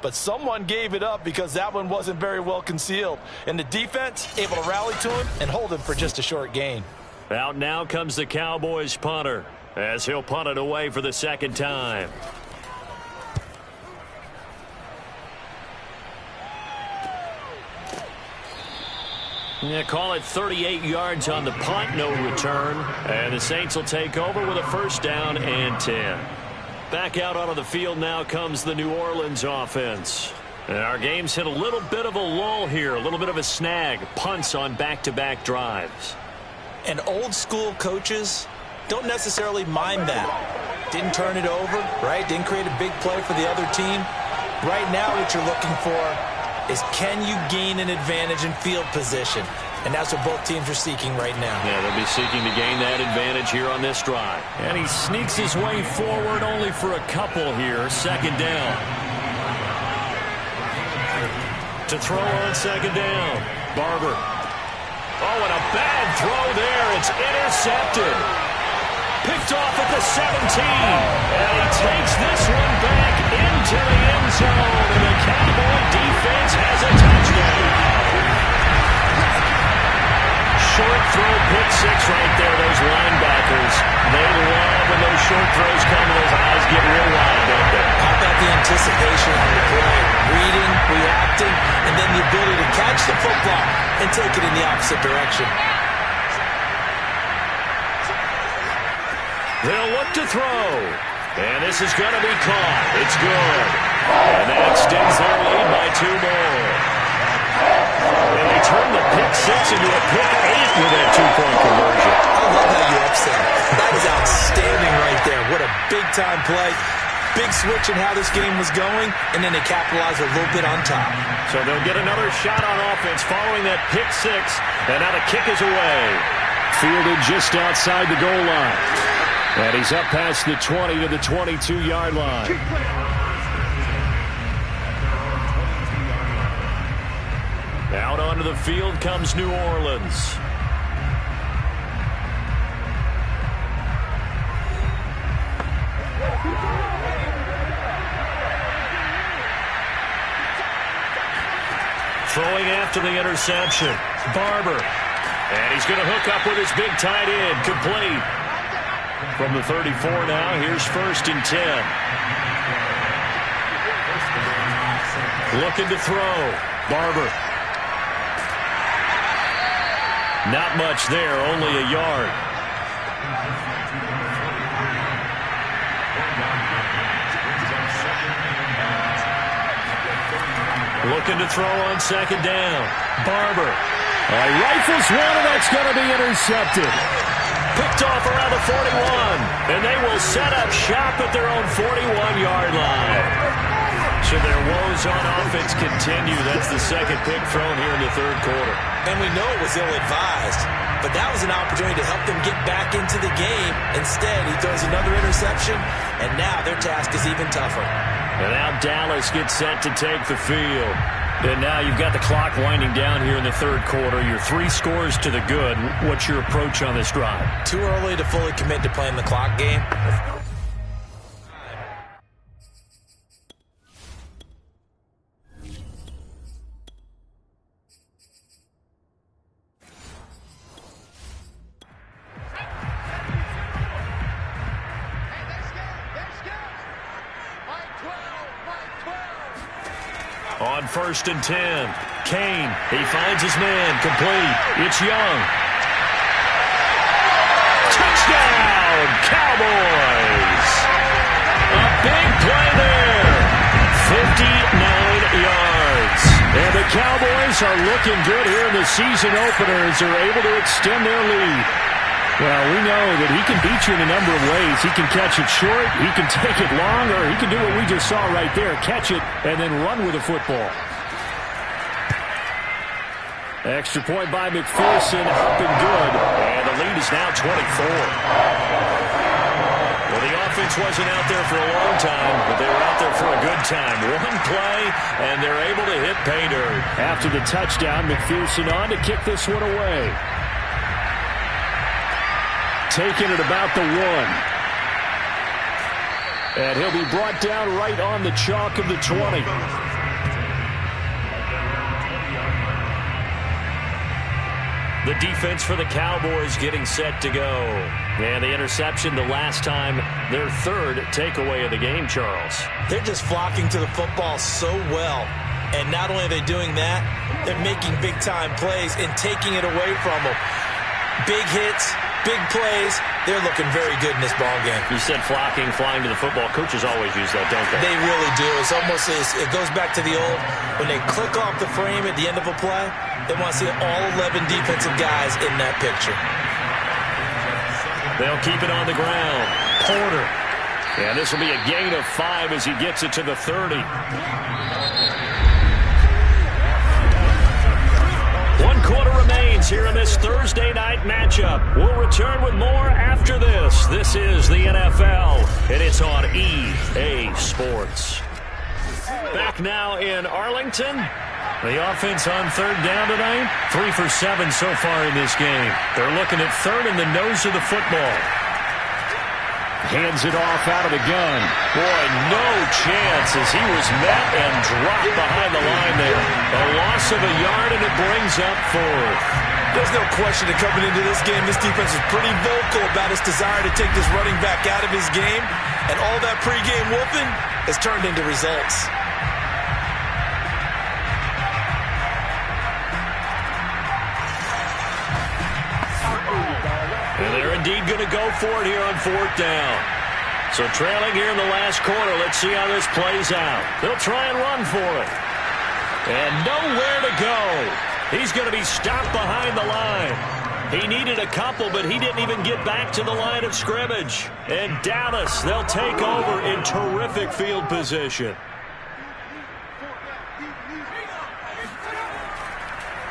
But someone gave it up because that one wasn't very well concealed. And the defense able to rally to him and hold him for just a short gain. Out now comes the Cowboys punter as he'll punt it away for the 2nd time. Yeah, call it 38 yards on the punt, no return. And the Saints will take over with a 1st down and 10. Back out onto the field now comes the New Orleans offense. And our game's hit a little bit of a lull here, a little bit of a snag. Punts on back-to-back drives. And old school coaches don't necessarily mind that. Didn't turn it over, right? Didn't create a big play for the other team. Right now what you're looking for is can you gain an advantage in field position? And that's what both teams are seeking right now. Yeah, they'll be seeking to gain that advantage here on this drive. And he sneaks his way forward only for a couple here. 2nd down. To throw on 2nd down. Barber. Oh, and a bad throw there. It's intercepted. Picked off at the 17. And he takes this one back into the end zone. And the Cowboy defense has a touchdown. Short throw, pick 6 right there. Those linebackers, they love when those short throws come. Those eyes get real wide, don't they? How about the anticipation on the play? Reading, reacting, and then the ability to catch the football and take it in the opposite direction. They'll look to throw. And this is going to be caught. It's good. And that extends their lead by 2 more. And they turn the pick 6 into a pick 8 with that 2-point conversion. I love how you upset him. That is outstanding right there. What a big-time play. Big switch in how this game was going, and then they capitalize a little bit on top. So they'll get another shot on offense following that pick 6, and now the kick is away. Fielded just outside the goal line. And he's up past the 20 to the 22-yard line. Out onto the field comes New Orleans. Throwing after the interception. Barber. And he's going to hook up with his big tight end. Complete. From the 34 now, here's 1st and 10. Looking to throw. Barber. Not much there, only a yard. Looking to throw on 2nd down. Barber. He rifles one, and that's going to be intercepted. Picked off around the 41. And they will set up shop at their own 41-yard line. So their woes on offense continue. That's the 2nd pick thrown here in the 3rd quarter. And we know it was ill-advised, but that was an opportunity to help them get back into the game. Instead, he throws another interception, and now their task is even tougher. And now Dallas gets set to take the field. And now you've got the clock winding down here in the 3rd quarter. You're 3 scores to the good. What's your approach on this drive? Too early to fully commit to playing the clock game. On 1st and 10, Kane, he finds his man, complete. It's Young. Touchdown, Cowboys! A big play there. 59 yards. And the Cowboys are looking good here in the season opener as they're able to extend their lead. Well, we know that he can beat you in a number of ways. He can catch it short, he can take it long, or he can do what we just saw right there, catch it and then run with the football. Extra point by McPherson, up and good. And the lead is now 24. Well, the offense wasn't out there for a long time, but they were out there for a good time. One play, and they're able to hit pay dirt. After the touchdown, McPherson on to kick this one away. Taking it about the 1. And he'll be brought down right on the chalk of the 20. The defense for the Cowboys getting set to go. And the interception the last time, their third takeaway of the game, Charles. They're just flocking to the football so well. And not only are they doing that, they're making big-time plays and taking it away from them. Big hits, big plays. They're looking very good in this ball game. You said flocking, flying to the football. Coaches always use that, don't they? They really do. It's almost it goes back to the old, when they click off the frame at the end of a play, they want to see all 11 defensive guys in that picture. They'll keep it on the ground. Porter. And this will be a gain of 5 as he gets it to the 30. 1 quarter remains here in this Thursday night matchup. We'll return with more after this. This is the NFL, and it's on EA Sports. Back now in Arlington. The offense on third down tonight, 3 for 7 so far in this game. They're looking at third in the nose of the football. Hands it off out of the gun. Boy, no chance as he was met and dropped behind the line there. A loss of a yard, and it brings up 4th. There's no question that coming into this game, this defense is pretty vocal about its desire to take this running back out of his game, and all that pregame whooping has turned into results. And they're indeed going to go for it here on 4th down. So trailing here in the last quarter, let's see how this plays out. They'll try and run for it. And nowhere to go. He's going to be stopped behind the line. He needed a couple, but he didn't even get back to the line of scrimmage. And Dallas, they'll take over in terrific field position.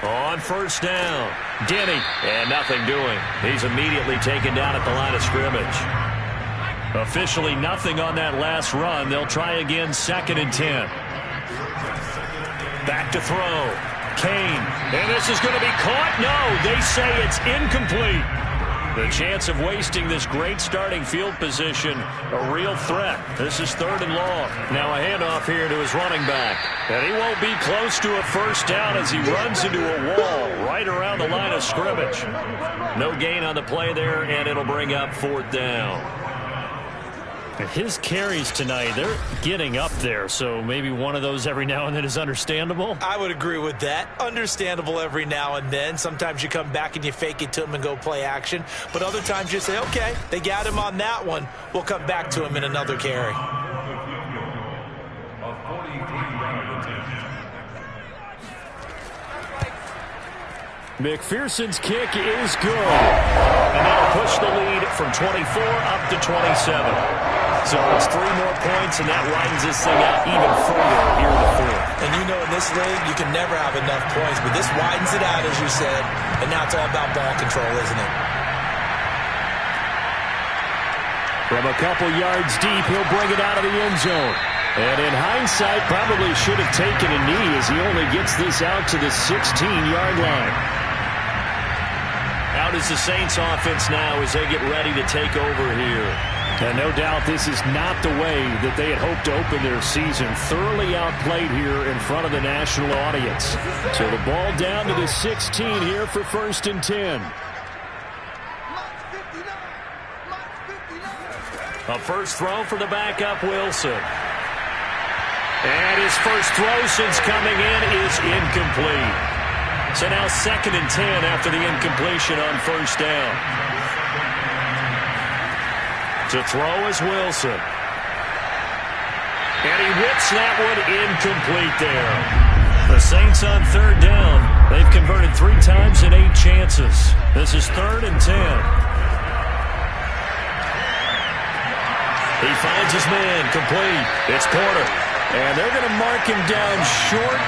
On 1st down, Denny, and nothing doing. He's immediately taken down at the line of scrimmage. Officially nothing on that last run. They'll try again, 2nd and 10. Back to throw. Kane, and this is going to be caught. No, they say it's incomplete. The chance of wasting this great starting field position, a real threat. This is 3rd and long. Now a handoff here to his running back. And he won't be close to a 1st down as he runs into a wall right around the line of scrimmage. No gain on the play there, and it'll bring up 4th down. His carries tonight, they're getting up there, so maybe one of those every now and then is understandable. I would agree with that. Understandable every now and then. Sometimes you come back and you fake it to him and go play action. But other times you say, okay, they got him on that one. We'll come back to him in another carry. McPherson's kick is good. And that'll push the lead from 24 up to 27. So it's 3 more points, and that widens this thing out even further here in the 4th. And you know in this league, you can never have enough points, but this widens it out, as you said, and now it's all about ball control, isn't it? From a couple yards deep, he'll bring it out of the end zone. And in hindsight, probably should have taken a knee as he only gets this out to the 16-yard line. Out is the Saints offense now as they get ready to take over here. And no doubt this is not the way that they had hoped to open their season. Thoroughly outplayed here in front of the national audience. So the ball down to the 16 here for 1st and 10. A first throw for the backup, Wilson. And his first throw since coming in is incomplete. So now 2nd and 10 after the incompletion on 1st down. To throw is Wilson. And he whips that one incomplete there. The Saints on third down. They've converted 3 times in 8 chances. This is 3rd and 10. He finds his man, complete. It's Porter. And they're going to mark him down short,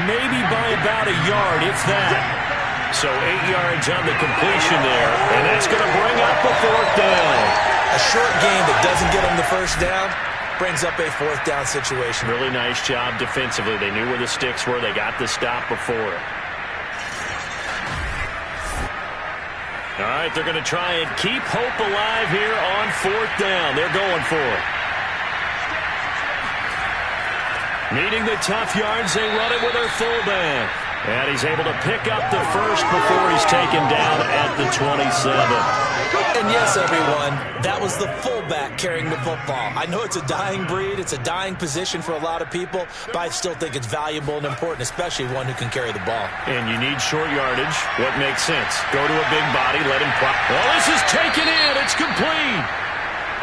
maybe by about a yard, if that. So 8 yards on the completion there, and that's going to bring up a 4th down. A short game that doesn't get him the first down brings up a 4th down situation. Really nice job defensively. They knew where the sticks were. They got the stop before it. All right, they're going to try and keep hope alive here on 4th down. They're going for it. Needing the tough yards, they run it with their fullback. And he's able to pick up the first before he's taken down at the 27. And yes, everyone, that was the fullback carrying the football. I know it's a dying breed, it's a dying position for a lot of people, but I still think it's valuable and important, especially one who can carry the ball. And you need short yardage. What makes sense? Go to a big body, let him pop. Well, this is taken in. It's complete.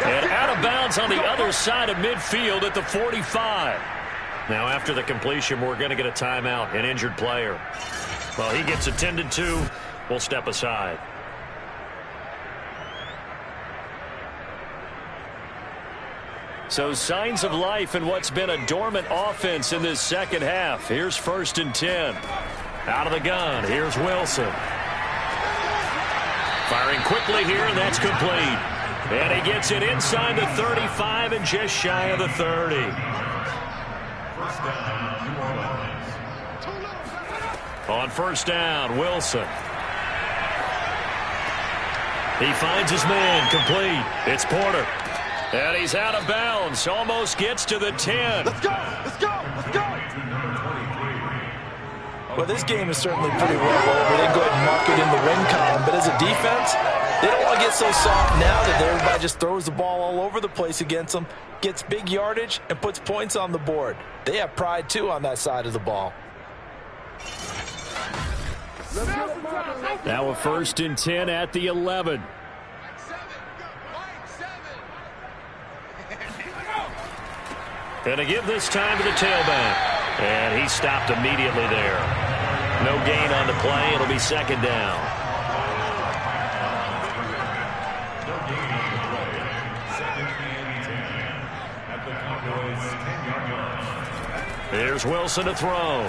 And out of bounds on the other side of midfield at the 45. Now, after the completion, we're going to get a timeout, an injured player. Well, he gets attended to. We'll step aside. So signs of life in what's been a dormant offense in this second half. Here's 1st and 10. Out of the gun. Here's Wilson. Firing quickly here, and that's complete. And he gets it inside the 35 and just shy of the 30. On 1st down, Wilson. He finds his man, complete. It's Porter. And he's out of bounds. Almost gets to the 10. Let's go! Let's go! Let's go! Well, this game is certainly pretty well over. They go ahead and mark it in the win column. But as a defense, they don't want to get so soft now that everybody just throws the ball all over the place against them, gets big yardage, and puts points on the board. They have pride, too, on that side of the ball. Now a 1st and 10 at the 11. Going to give this time to the tailback. And he stopped immediately there. No gain on the play. It'll be 2nd down. Here's Wilson to throw.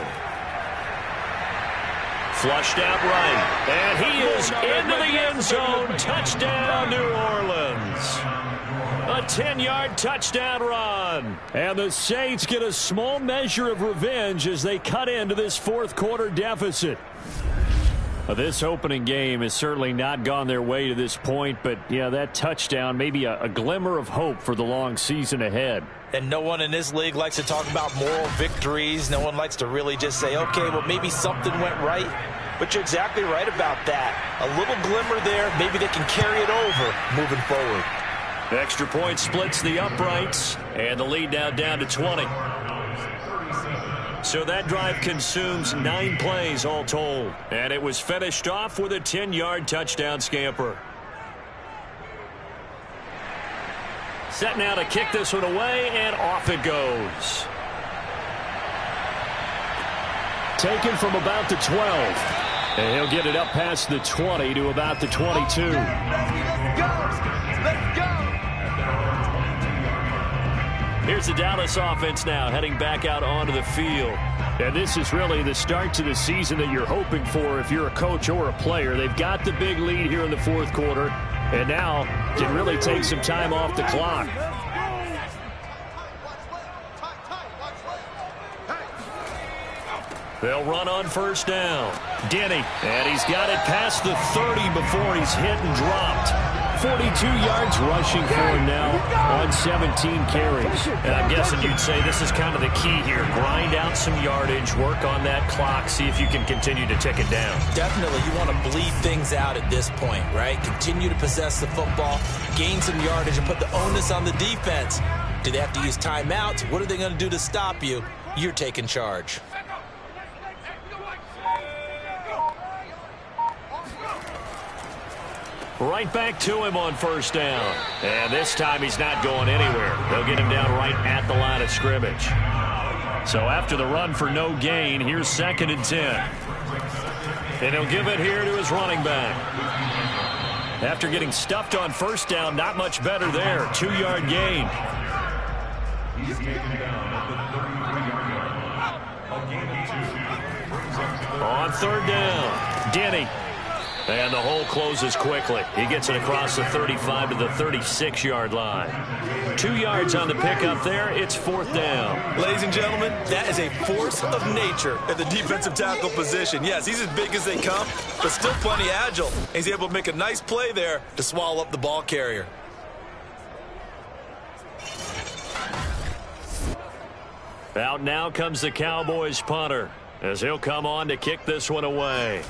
Flushed out right. And he is into the end zone. Touchdown, New Orleans. A 10-yard touchdown run. And the Saints get a small measure of revenge as they cut into this 4th quarter deficit. This opening game has certainly not gone their way to this point, but yeah, that touchdown may be a glimmer of hope for the long season ahead. And no one in this league likes to talk about moral victories. No one likes to really just say, okay, well, maybe something went right. But you're exactly right about that. A little glimmer there. Maybe they can carry it over moving forward. Extra point splits the uprights, and the lead now down to 20. So that drive consumes 9 plays all told. And it was finished off with a 10-yard touchdown scamper. Set now to kick this one away, and off it goes. Taken from about the 12. And he'll get it up past the 20 to about the 22. Let's go! Here's the Dallas offense now heading back out onto the field. And this is really the start to the season that you're hoping for if you're a coach or a player. They've got the big lead here in the 4th quarter, and now can really take some time off the clock. They'll run on 1st down. Denny, and he's got it past the 30 before he's hit and dropped. 42 yards rushing for him now on 17 carries. And I'm guessing you'd say this is kind of the key here. Grind out some yardage, work on that clock, see if you can continue to tick it down. Definitely, you want to bleed things out at this point, right? Continue to possess the football, gain some yardage, and put the onus on the defense. Do they have to use timeouts? What are they going to do to stop you? You're taking charge. Right back to him on first down. And this time he's not going anywhere. They'll get him down right at the line of scrimmage. So after the run for no gain, here's 2nd and 10. And he'll give it here to his running back. After getting stuffed on first down, not much better there. 2-yard gain. On 3rd down, Denny. And the hole closes quickly. He gets it across the 35 to the 36-yard line. 2 yards on the pickup there. It's 4th down. Ladies and gentlemen, that is a force of nature at the defensive tackle position. Yes, he's as big as they come, but still plenty agile. He's able to make a nice play there to swallow up the ball carrier. Out now comes the Cowboys punter, as he'll come on to kick this one away.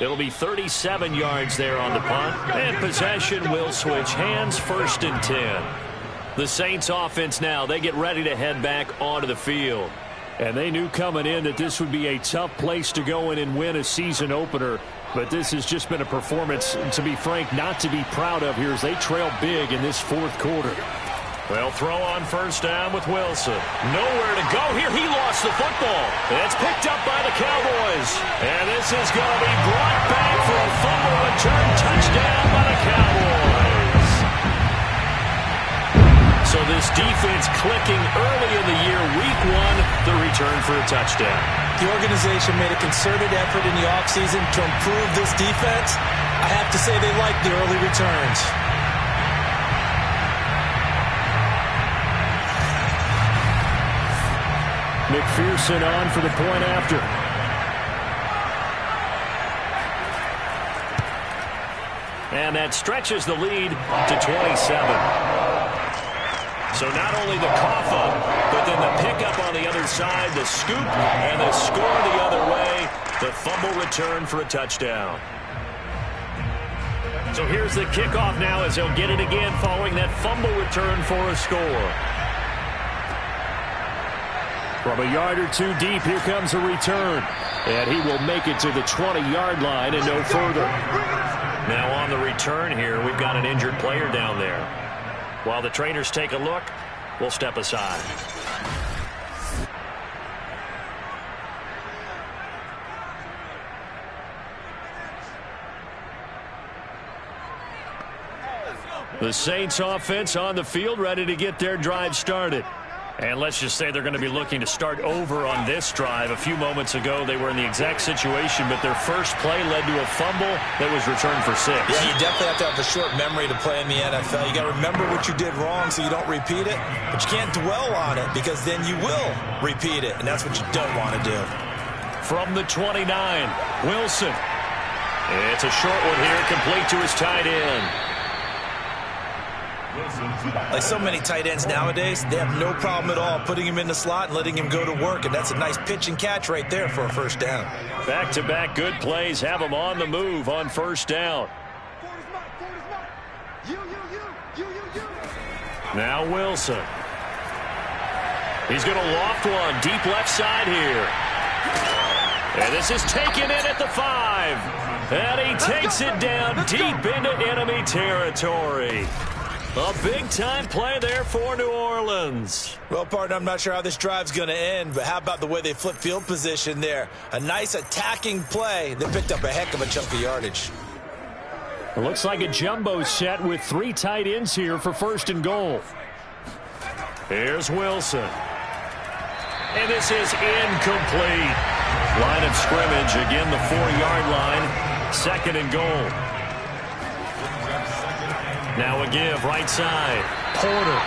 It'll be 37 yards there on the punt, and possession will switch hands. 1st and 10. The Saints offense now, they get ready to head back onto the field. And they knew coming in that this would be a tough place to go in and win a season opener. But this has just been a performance, to be frank, not to be proud of here as they trail big in this 4th quarter. They'll throw on first down with Wilson. Nowhere to go here. He lost the football. It's picked up by the Cowboys. And this is going to be brought back for a fumble return touchdown by the Cowboys. So this defense clicking early in the year. Week 1, the return for a touchdown. The organization made a concerted effort in the offseason to improve this defense. I have to say they like the early returns. McPherson on for the point after. And that stretches the lead to 27. So not only the cough up, but then the pickup on the other side, the scoop, and the score the other way. The fumble return for a touchdown. So here's the kickoff now as they'll get it again following that fumble return for a score. From a yard or two deep, here comes a return. And he will make it to the 20-yard line and no further. Now on the return here, we've got an injured player down there. While the trainers take a look, we'll step aside. The Saints offense on the field, ready to get their drive started. And let's just say they're going to be looking to start over on this drive. A few moments ago, they were in the exact situation, but their first play led to a fumble that was returned for 6. Yeah, you definitely have to have a short memory to play in the NFL. You got to remember what you did wrong so you don't repeat it, but you can't dwell on it because then you will repeat it, and that's what you don't want to do. From the 29, Wilson. It's a short one here, complete to his tight end. Like so many tight ends nowadays, they have no problem at all putting him in the slot and letting him go to work, and that's a nice pitch and catch right there for a first down. Back-to-back good plays have him on the move on first down. Now Wilson. He's going to loft one deep left side here. And this is taken in at the 5. And he takes it down deep into enemy territory. A big-time play there for New Orleans. Well, partner, I'm not sure how this drive's going to end, but how about the way they flip field position there? A nice attacking play that picked up a heck of a chunk of yardage. It looks like a jumbo set with 3 tight ends here for 1st and goal. Here's Wilson. And this is incomplete. Line of scrimmage, again the 4-yard line. 2nd and goal. Now a give, right side. Porter.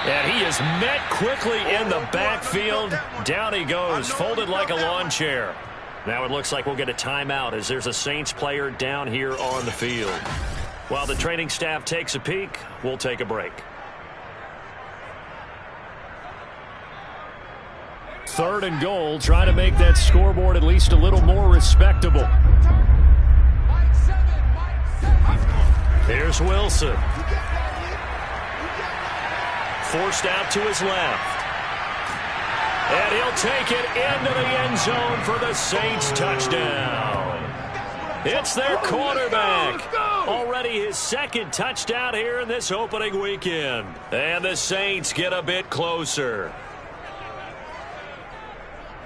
And he is met quickly in the backfield. Down he goes, folded like a lawn chair. Now it looks like we'll get a timeout as there's a Saints player down here on the field. While the training staff takes a peek, we'll take a break. 3rd and goal, trying to make that scoreboard at least a little more respectable. Here's Wilson. Forced out to his left. And he'll take it into the end zone for the Saints touchdown. It's their quarterback. Already his second touchdown here in this opening weekend. And the Saints get a bit closer.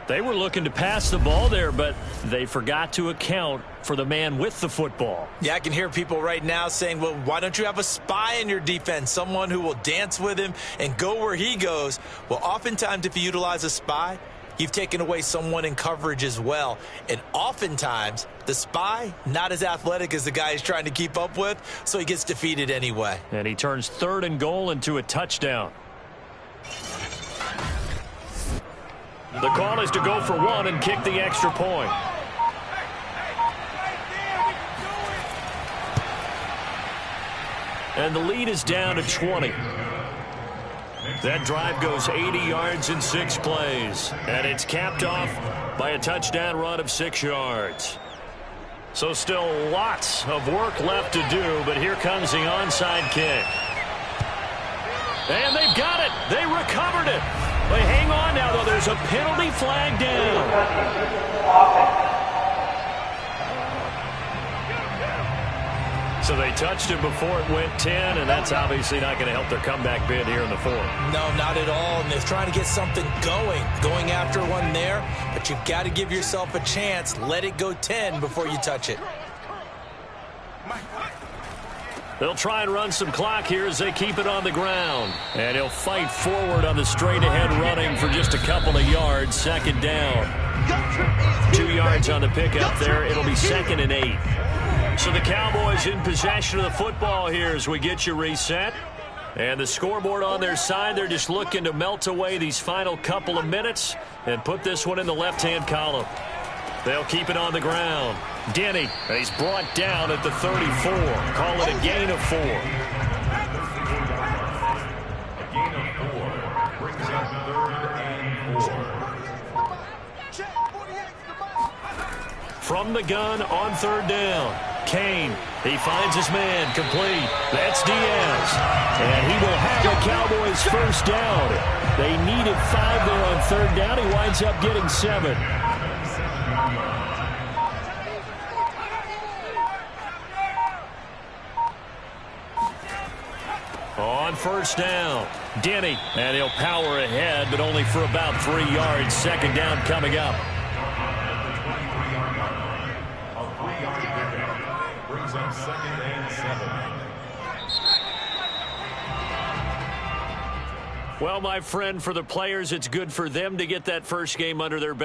They were looking to pass the ball there, but they forgot to account for the man with the football. Yeah, I can hear people right now saying, well, why don't you have a spy in your defense, someone who will dance with him and go where he goes? Well, oftentimes if you utilize a spy, you've taken away someone in coverage as well. And oftentimes, the spy, not as athletic as the guy he's trying to keep up with, so he gets defeated anyway. And he turns 3rd and goal into a touchdown. The call is to go for 1 and kick the extra point. And the lead is down to 20. That drive goes 80 yards in 6 plays. And it's capped off by a touchdown run of 6 yards. So still lots of work left to do, but here comes the onside kick. And they've got it. They recovered it. They hang on now, though. There's a penalty flag down. So they touched it before it went 10, and that's obviously not going to help their comeback bid here in the 4th. No, not at all. And they're trying to get something going after one there. But you've got to give yourself a chance. Let it go 10 before you touch it. They'll try and run some clock here as they keep it on the ground. And he'll fight forward on the straight-ahead running for just a couple of yards. 2nd down. 2 yards on the pickup there. It'll be 2nd and 8. So the Cowboys in possession of the football here as we get you reset. And the scoreboard on their side, they're just looking to melt away these final couple of minutes and put this one in the left-hand column. They'll keep it on the ground. Denny, he's brought down at the 34. Call it a gain of 4. A gain of 4 brings up 3rd and 4. From the gun on 3rd down. Kane, he finds his man, complete. That's Diaz. And he will have the Cowboys first down. They needed 5 there on 3rd down. He winds up getting 7. On 1st down, Denny, and he'll power ahead, but only for about 3 yards. 2nd down coming up. Brings up 2nd and 7. Well, my friend, for the players, it's good for them to get that first game under their belt.